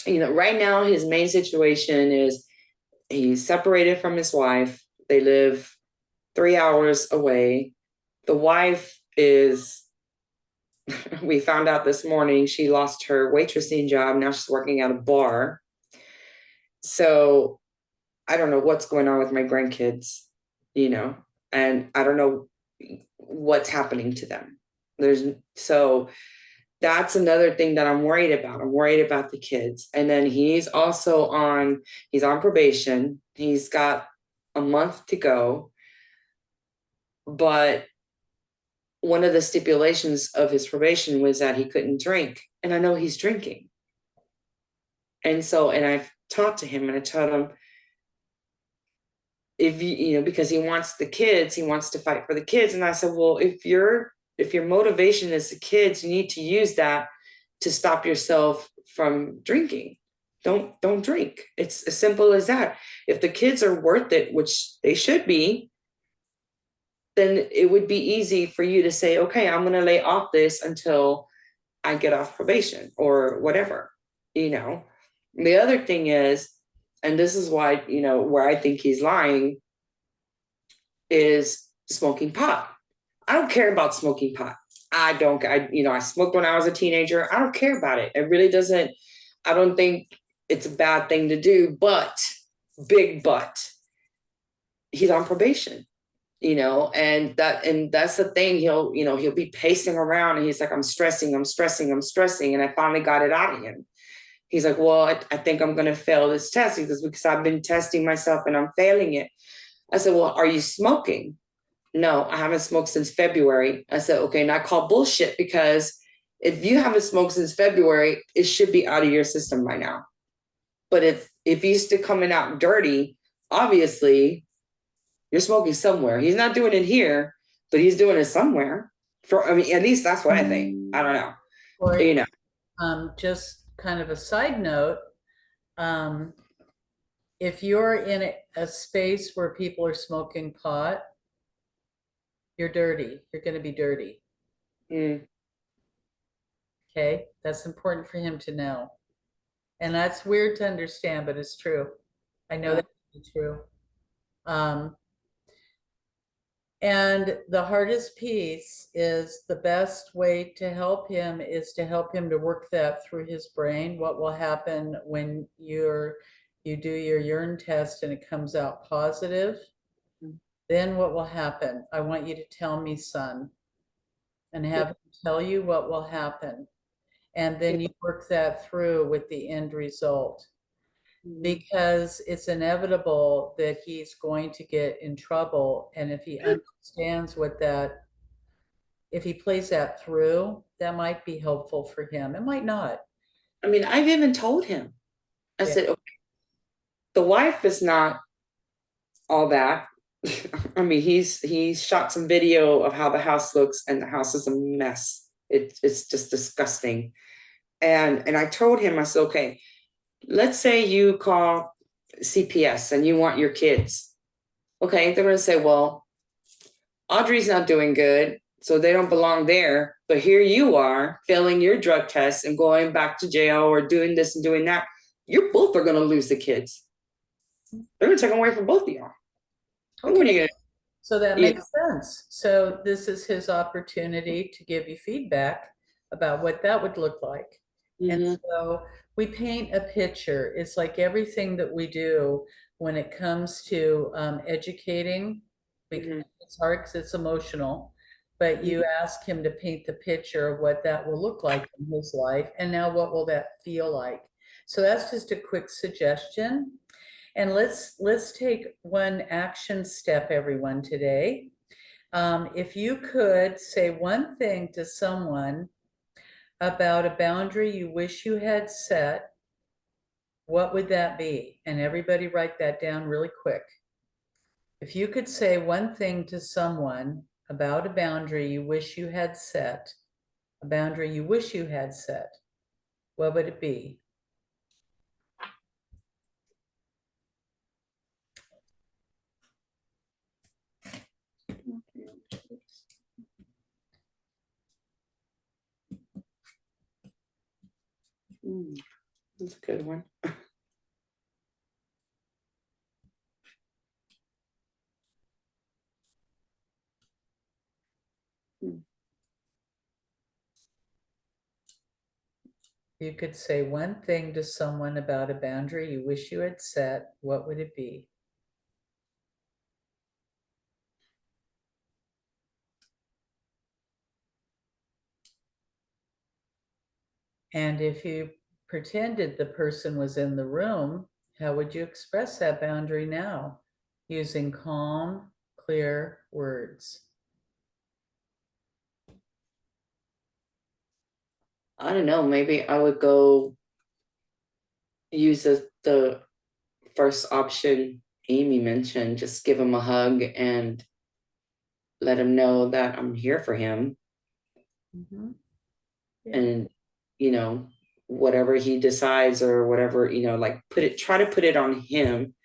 right now his main situation is he's separated from his wife. They live 3 hours away. The wife is, we found out this morning, she lost her waitressing job. Now she's working at a bar. So I don't know what's going on with my grandkids, and I don't know what's happening to them. that's another thing that I'm worried about. I'm worried about the kids. And then he's on probation. He's got a month to go. But one of the stipulations of his probation was that he couldn't drink. And I know he's drinking. And so, and I've talked to him and I told him, if because he wants the kids, he wants to fight for the kids. And I said, well, if your motivation is the kids, you need to use that to stop yourself from drinking. Don't drink. It's as simple as that. If the kids are worth it, which they should be, then it would be easy for you to say, okay, I'm going to lay off this until I get off probation or whatever, The other thing is, and this is why, where I think he's lying, is smoking pot. I don't care about smoking pot. I smoked when I was a teenager. I don't care about it. It really doesn't, I don't think it's a bad thing to do, but he's on probation, and that's the thing. He'll be pacing around and he's like, I'm stressing. And I finally got it out of him. He's like, well, I think I'm going to fail this test because I've been testing myself and I'm failing it. I said, well, are you smoking? No, I haven't smoked since February. I said, okay, and I call bullshit because if you haven't smoked since February, it should be out of your system by now. But if he's still coming out dirty, obviously you're smoking somewhere. He's not doing it here, but he's doing it somewhere. At least that's what I think. I don't know. Or, just kind of a side note, if you're in a space where people are smoking pot, you're dirty. You're going to be dirty. Mm. Okay, that's important for him to know. And that's weird to understand, but it's true. I know that to be true. And the hardest piece is the best way to help him is to help him to work that through his brain. What will happen when you do your urine test and it comes out positive? Then what will happen? I want you to tell me, son, and have him tell you what will happen. And then you work that through with the end result. Because it's inevitable that he's going to get in trouble. And if he understands if he plays that through, that might be helpful for him. It might not. I mean, I've even told him, I said, okay, the wife is not all that. I mean, he's shot some video of how the house looks and the house is a mess. It's just disgusting. And I told him, I said, okay, let's say you call CPS and you want your kids. Okay, they're going to say, well, Audrey's not doing good, so they don't belong there. But here you are failing your drug test and going back to jail or doing this and doing that. You both are going to lose the kids. They're going to take them away from both of y'all. Okay. What are you gonna, so that makes sense. So this is his opportunity to give you feedback about what that would look like. And so we paint a picture. It's like everything that we do when it comes to educating, because it's hard because it's emotional, but you ask him to paint the picture of what that will look like in his life. And now what will that feel like? So that's just a quick suggestion. And let's take one action step, everyone, today. If you could say one thing to someone about a boundary you wish you had set, what would that be? And everybody write that down really quick. If you could say one thing to someone about a boundary you wish you had set, a boundary you wish you had set, what would it be? That's a good one. You could say one thing to someone about a boundary you wish you had set, what would it be? And if you pretended the person was in the room, how would you express that boundary now? Using calm, clear words. I don't know, maybe I would go use the first option Amy mentioned, just give him a hug and let him know that I'm here for him. Mhm. Yeah. And, you know, whatever he decides or whatever, you know, like try to put it on him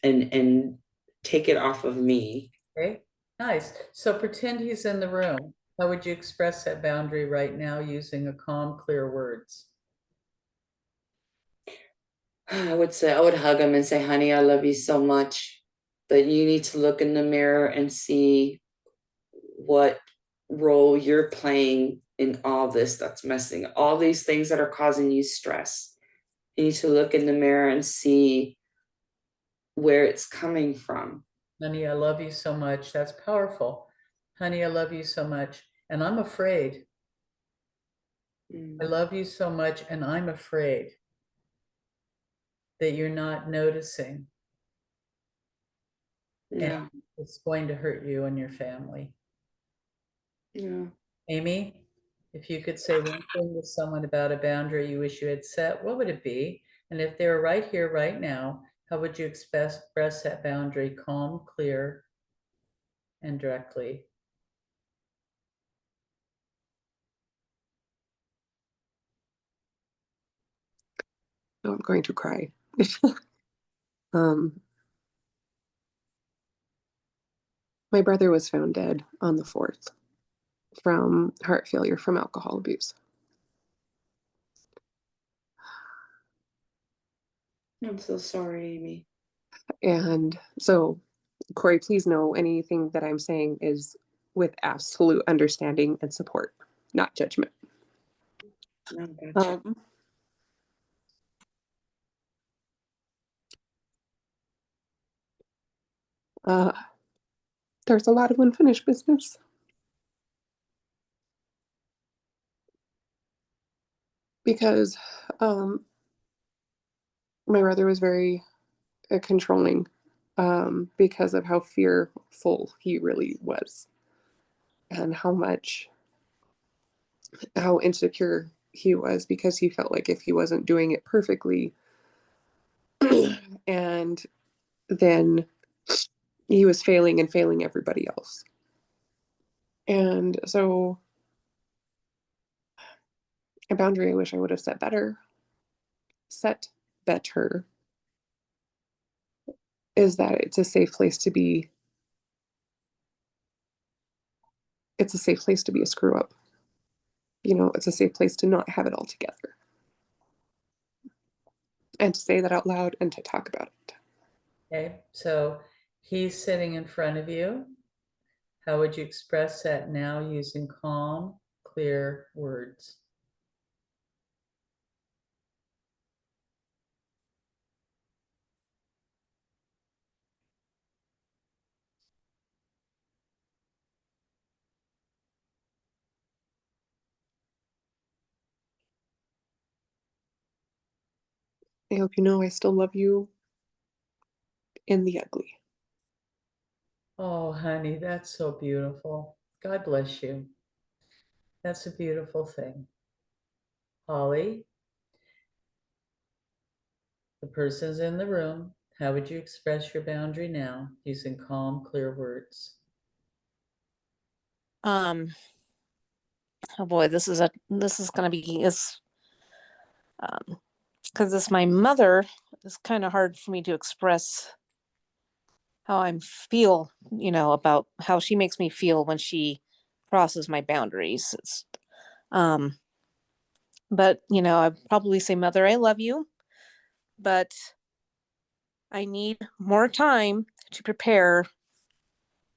and take it off of me. Okay, nice. So pretend he's in the room. How would you express that boundary right now using a calm, clear words? I would say, I would hug him and say, honey, I love you so much, but you need to look in the mirror and see what role you're playing in all this that's messing, all these things that are causing you stress. You need to look in the mirror and see where it's coming from. Honey, I love you so much. That's powerful. Honey, I love you so much. And I'm afraid. I love you so much, and I'm afraid that you're not noticing. Yeah. And it's going to hurt you and your family. Yeah. Amy, if you could say one thing to someone about a boundary you wish you had set, what would it be? And if they were right here, right now, how would you express that boundary calm, clear, and directly? Oh, I'm going to cry. um, my brother was found dead on the 4th from heart failure from alcohol abuse. I'm so sorry, Amy. And so, Corey, please know anything that I'm saying is with absolute understanding and support, not judgment. No, gotcha. Uh, there's a lot of unfinished business. Because my brother was very controlling because of how fearful he really was and how insecure he was because he felt like if he wasn't doing it perfectly and then he was failing and failing everybody else. And so a boundary I wish I would have set better is that it's a safe place to be. It's a safe place to be a screw up. You know, it's a safe place to not have it all together. And to say that out loud and to talk about it. Okay, so he's sitting in front of you. How would you express that now using calm, clear words? I hope you know I still love you in the ugly. Oh, honey, that's so beautiful. God bless you. That's a beautiful thing. Holly, the person's in the room. How would you express your boundary now using calm, clear words? Oh boy, this is gonna be because it's my mother. It's kind of hard for me to express how I feel, about how she makes me feel when she crosses my boundaries. Um, but I'd probably say, Mother, I love you, but I need more time to prepare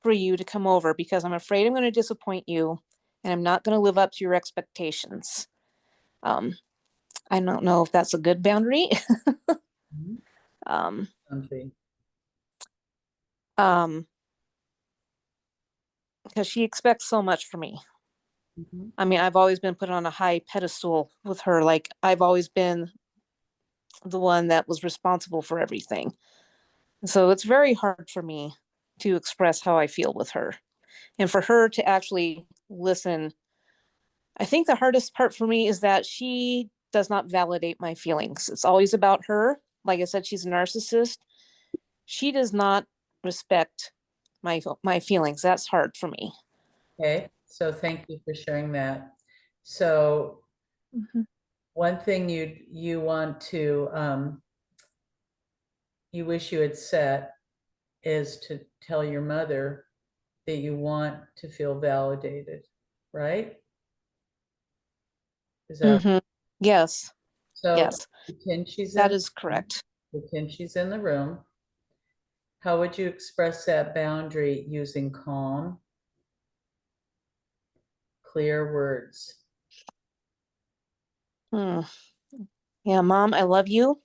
for you to come over because I'm afraid I'm going to disappoint you and I'm not going to live up to your expectations. Um, I don't know if that's a good boundary. Mhm. um, Boundary. because she expects so much from me. Mhm. I mean, I've always been put on a high pedestal with her. Like, I've always been the one that was responsible for everything. So it's very hard for me to express how I feel with her. And for her to actually listen, I think the hardest part for me is that she does not validate my feelings. It's always about her. Like I said, she's a narcissist. She does not respect my feelings. That's hard for me. Okay, so thank you for sharing that. So one thing you want to you wish you had set is to tell your mother that you want to feel validated, right? Is that Mm-hmm. Yes, so? yes, Pretend she's that in, is correct. pretend she's in the room. How would you express that boundary using calm, clear words? Hmm. Yeah, Mom, I love you,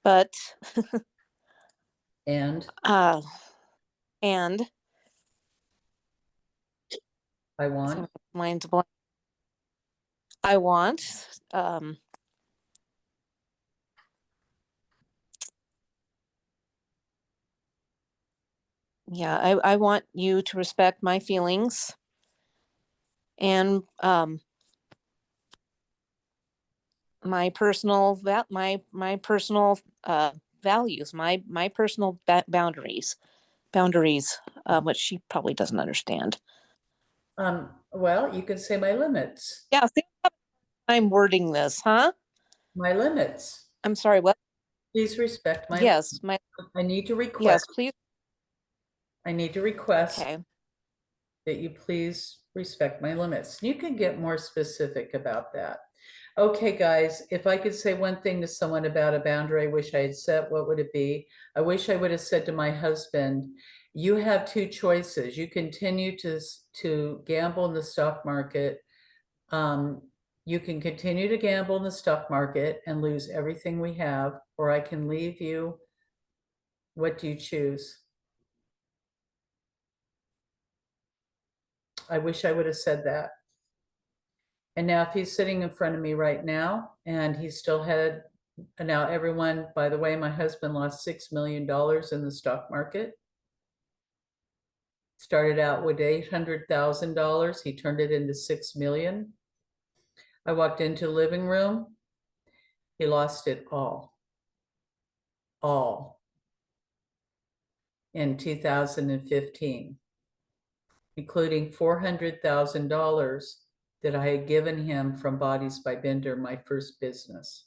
but And uh, and I want, so mine's blank. I want, um, yeah, I want you to respect my feelings and my personal my personal values, my personal boundaries, which she probably doesn't understand. well, you can say my limits, Yeah, think I'm wording this, huh? my limits. I'm sorry, what? Please respect my, Yes, my I need to request, yes, please. I need to request Okay. that you please respect my limits. You can get more specific about that. Okay, guys, if I could say one thing to someone about a boundary I wish I had set, what would it be? I wish I would have said to my husband, you have two choices. You continue to gamble in the stock market. Um, you can continue to gamble in the stock market and lose everything we have, or I can leave you. What do you choose? I wish I would have said that. And now if he's sitting in front of me right now and he still had, and now everyone, by the way, my husband lost $6 million in the stock market. Started out with $800,000. He turned it into 6 million. I walked into the living room. He lost it all in 2015, including $400,000 that I had given him from Bodies by Bender, my first business.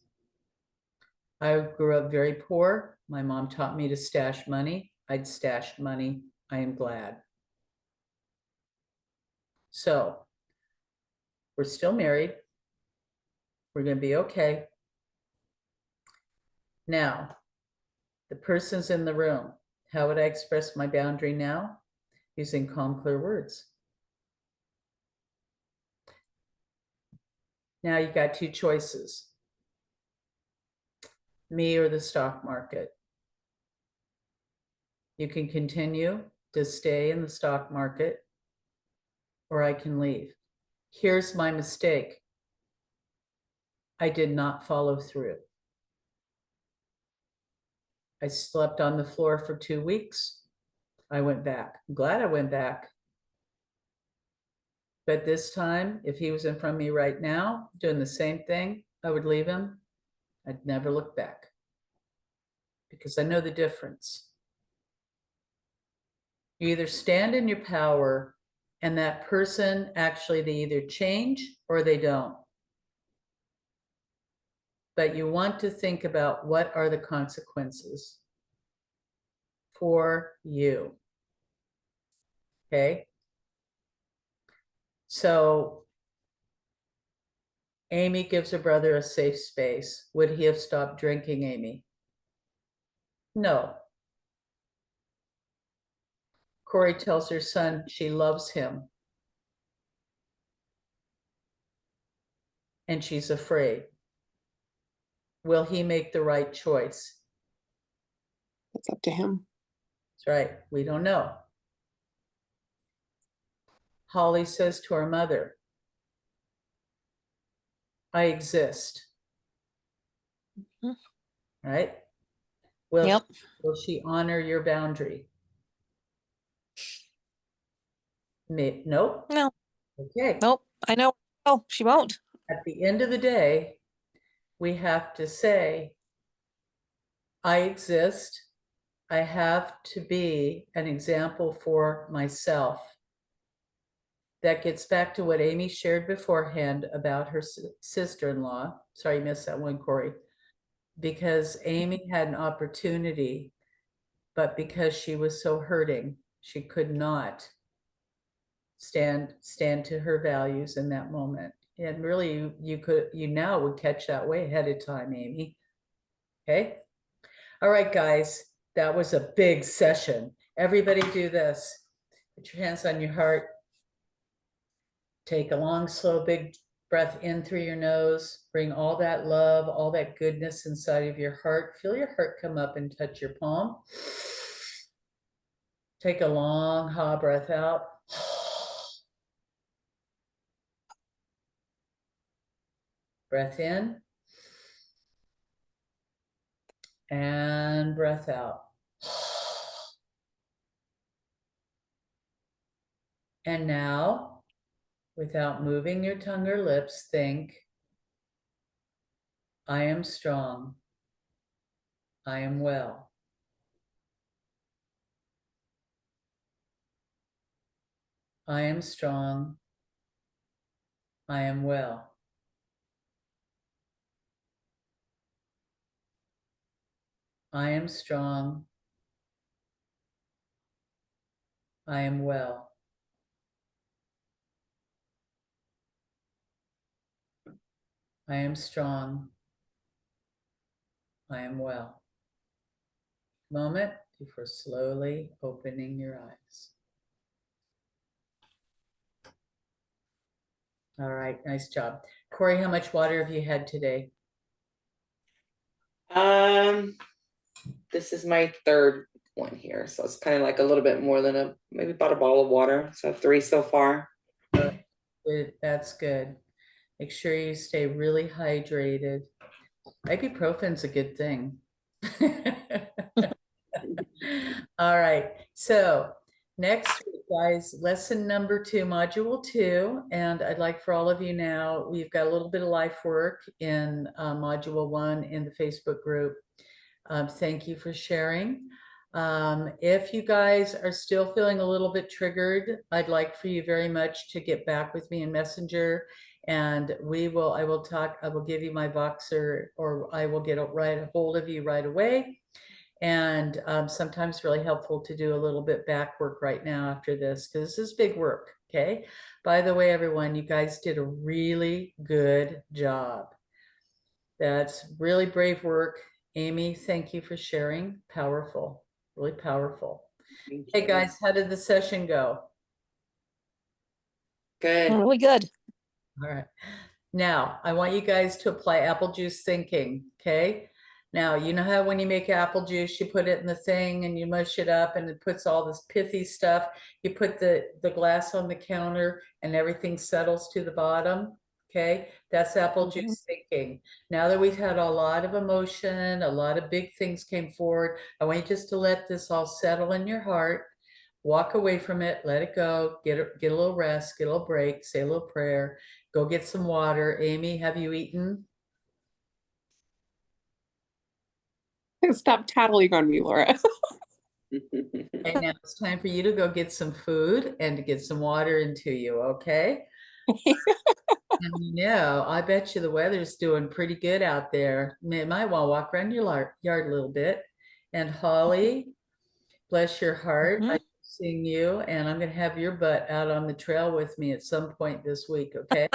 I grew up very poor. My mom taught me to stash money. I'd stashed money. I am glad. So we're still married. We're going to be okay. Now, the person's in the room. How would I express my boundary now? Using calm, clear words. Now you got two choices, me or the stock market. You can continue to stay in the stock market, or I can leave. Here's my mistake. I did not follow through. I slept on the floor for 2 weeks. I went back. I'm glad I went back. But this time, if he was in front of me right now, doing the same thing, I would leave him. I'd never look back because I know the difference. You either stand in your power and that person actually, they either change or they don't. But you want to think about what are the consequences for you. Okay. So Amy gives her brother a safe space. Would he have stopped drinking, Amy? No. Corey tells her son she loves him and she's afraid. Will he make the right choice? It's up to him. That's right. We don't know. Holly says to her mother, I exist. Mhm. Right? Yep. Will she honor your boundary? Nope. No. Okay. Nope. I know. Oh, she won't. At the end of the day, we have to say, I exist. I have to be an example for myself. That gets back to what Amy shared beforehand about her sister-in-law. Sorry, you missed that one, Corey. Because Amy had an opportunity, but because she was so hurting, she could not stand to her values in that moment. And really, you now would catch that way ahead of time, Amy. Okay. All right, guys, that was a big session. Everybody do this. Put your hands on your heart. Take a long, slow, big breath in through your nose. Bring all that love, all that goodness inside of your heart. Feel your heart come up and touch your palm. Take a long, ha breath out. Breath in. And breath out. And now, without moving your tongue or lips, think, I am strong. I am well. I am strong. I am well. I am strong. I am well. I am strong. I am well. Moment before slowly opening your eyes. All right, nice job. Corey, how much water have you had today? This is my third one here, so it's kind of like a little bit more than maybe about a bottle of water. So 3 so far. Good, that's good. Make sure you stay really hydrated. Ibuprofen's a good thing. All right, so next week, guys, lesson number 2, module 2, and I'd like for all of you now, we've got a little bit of life work in module 1 in the Facebook group. Thank you for sharing. If you guys are still feeling a little bit triggered, I'd like for you very much to get back with me in Messenger, and I will give you my Voxer, or I will get a hold of you right away. And sometimes really helpful to do a little bit back work right now after this, because this is big work. Okay. By the way, everyone, you guys did a really good job. That's really brave work. Amy, thank you for sharing. Powerful, really powerful. Hey guys, how did the session go? Good. Really good. All right. Now, I want you guys to apply apple juice thinking, okay? Now, you know how when you make apple juice, you put it in the thing and you mush it up and it puts all this pithy stuff. You put the glass on the counter and everything settles to the bottom, okay? That's apple juice thinking. Now that we've had a lot of emotion, a lot of big things came forward, I want you just to let this all settle in your heart. Walk away from it, let it go, get a little rest, get a little break, say a little prayer, go get some water. Amy, have you eaten? Stop tattling on me, Laura. Okay, now it's time for you to go get some food and to get some water into you, okay? And I bet you the weather's doing pretty good out there. You might want to walk around your yard a little bit. And Holly, bless your heart. I'm seeing you, and I'm going to have your butt out on the trail with me at some point this week, okay?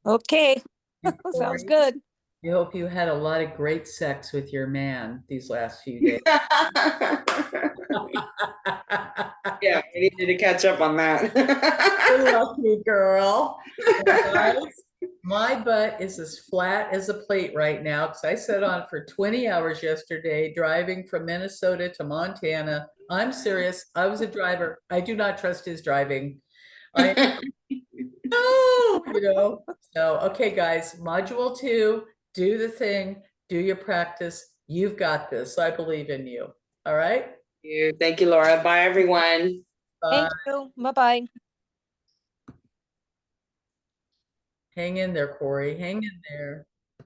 Okay. And Sounds Corey, good. I hope you had a lot of great sex with your man these last few days. Yeah, we needed to catch up on that. You're lucky, girl. Guys, my butt is as flat as a plate right now because I sat on for 20 hours yesterday driving from Minnesota to Montana. I'm serious. I was a driver. I do not trust his driving. I know, you know. So, okay, guys, module 2, do the thing, do your practice. You've got this. I believe in you. All right. Thank you, Laura. Bye, everyone. Thank you. Bye-bye. Hang in there, Corey. Hang in there.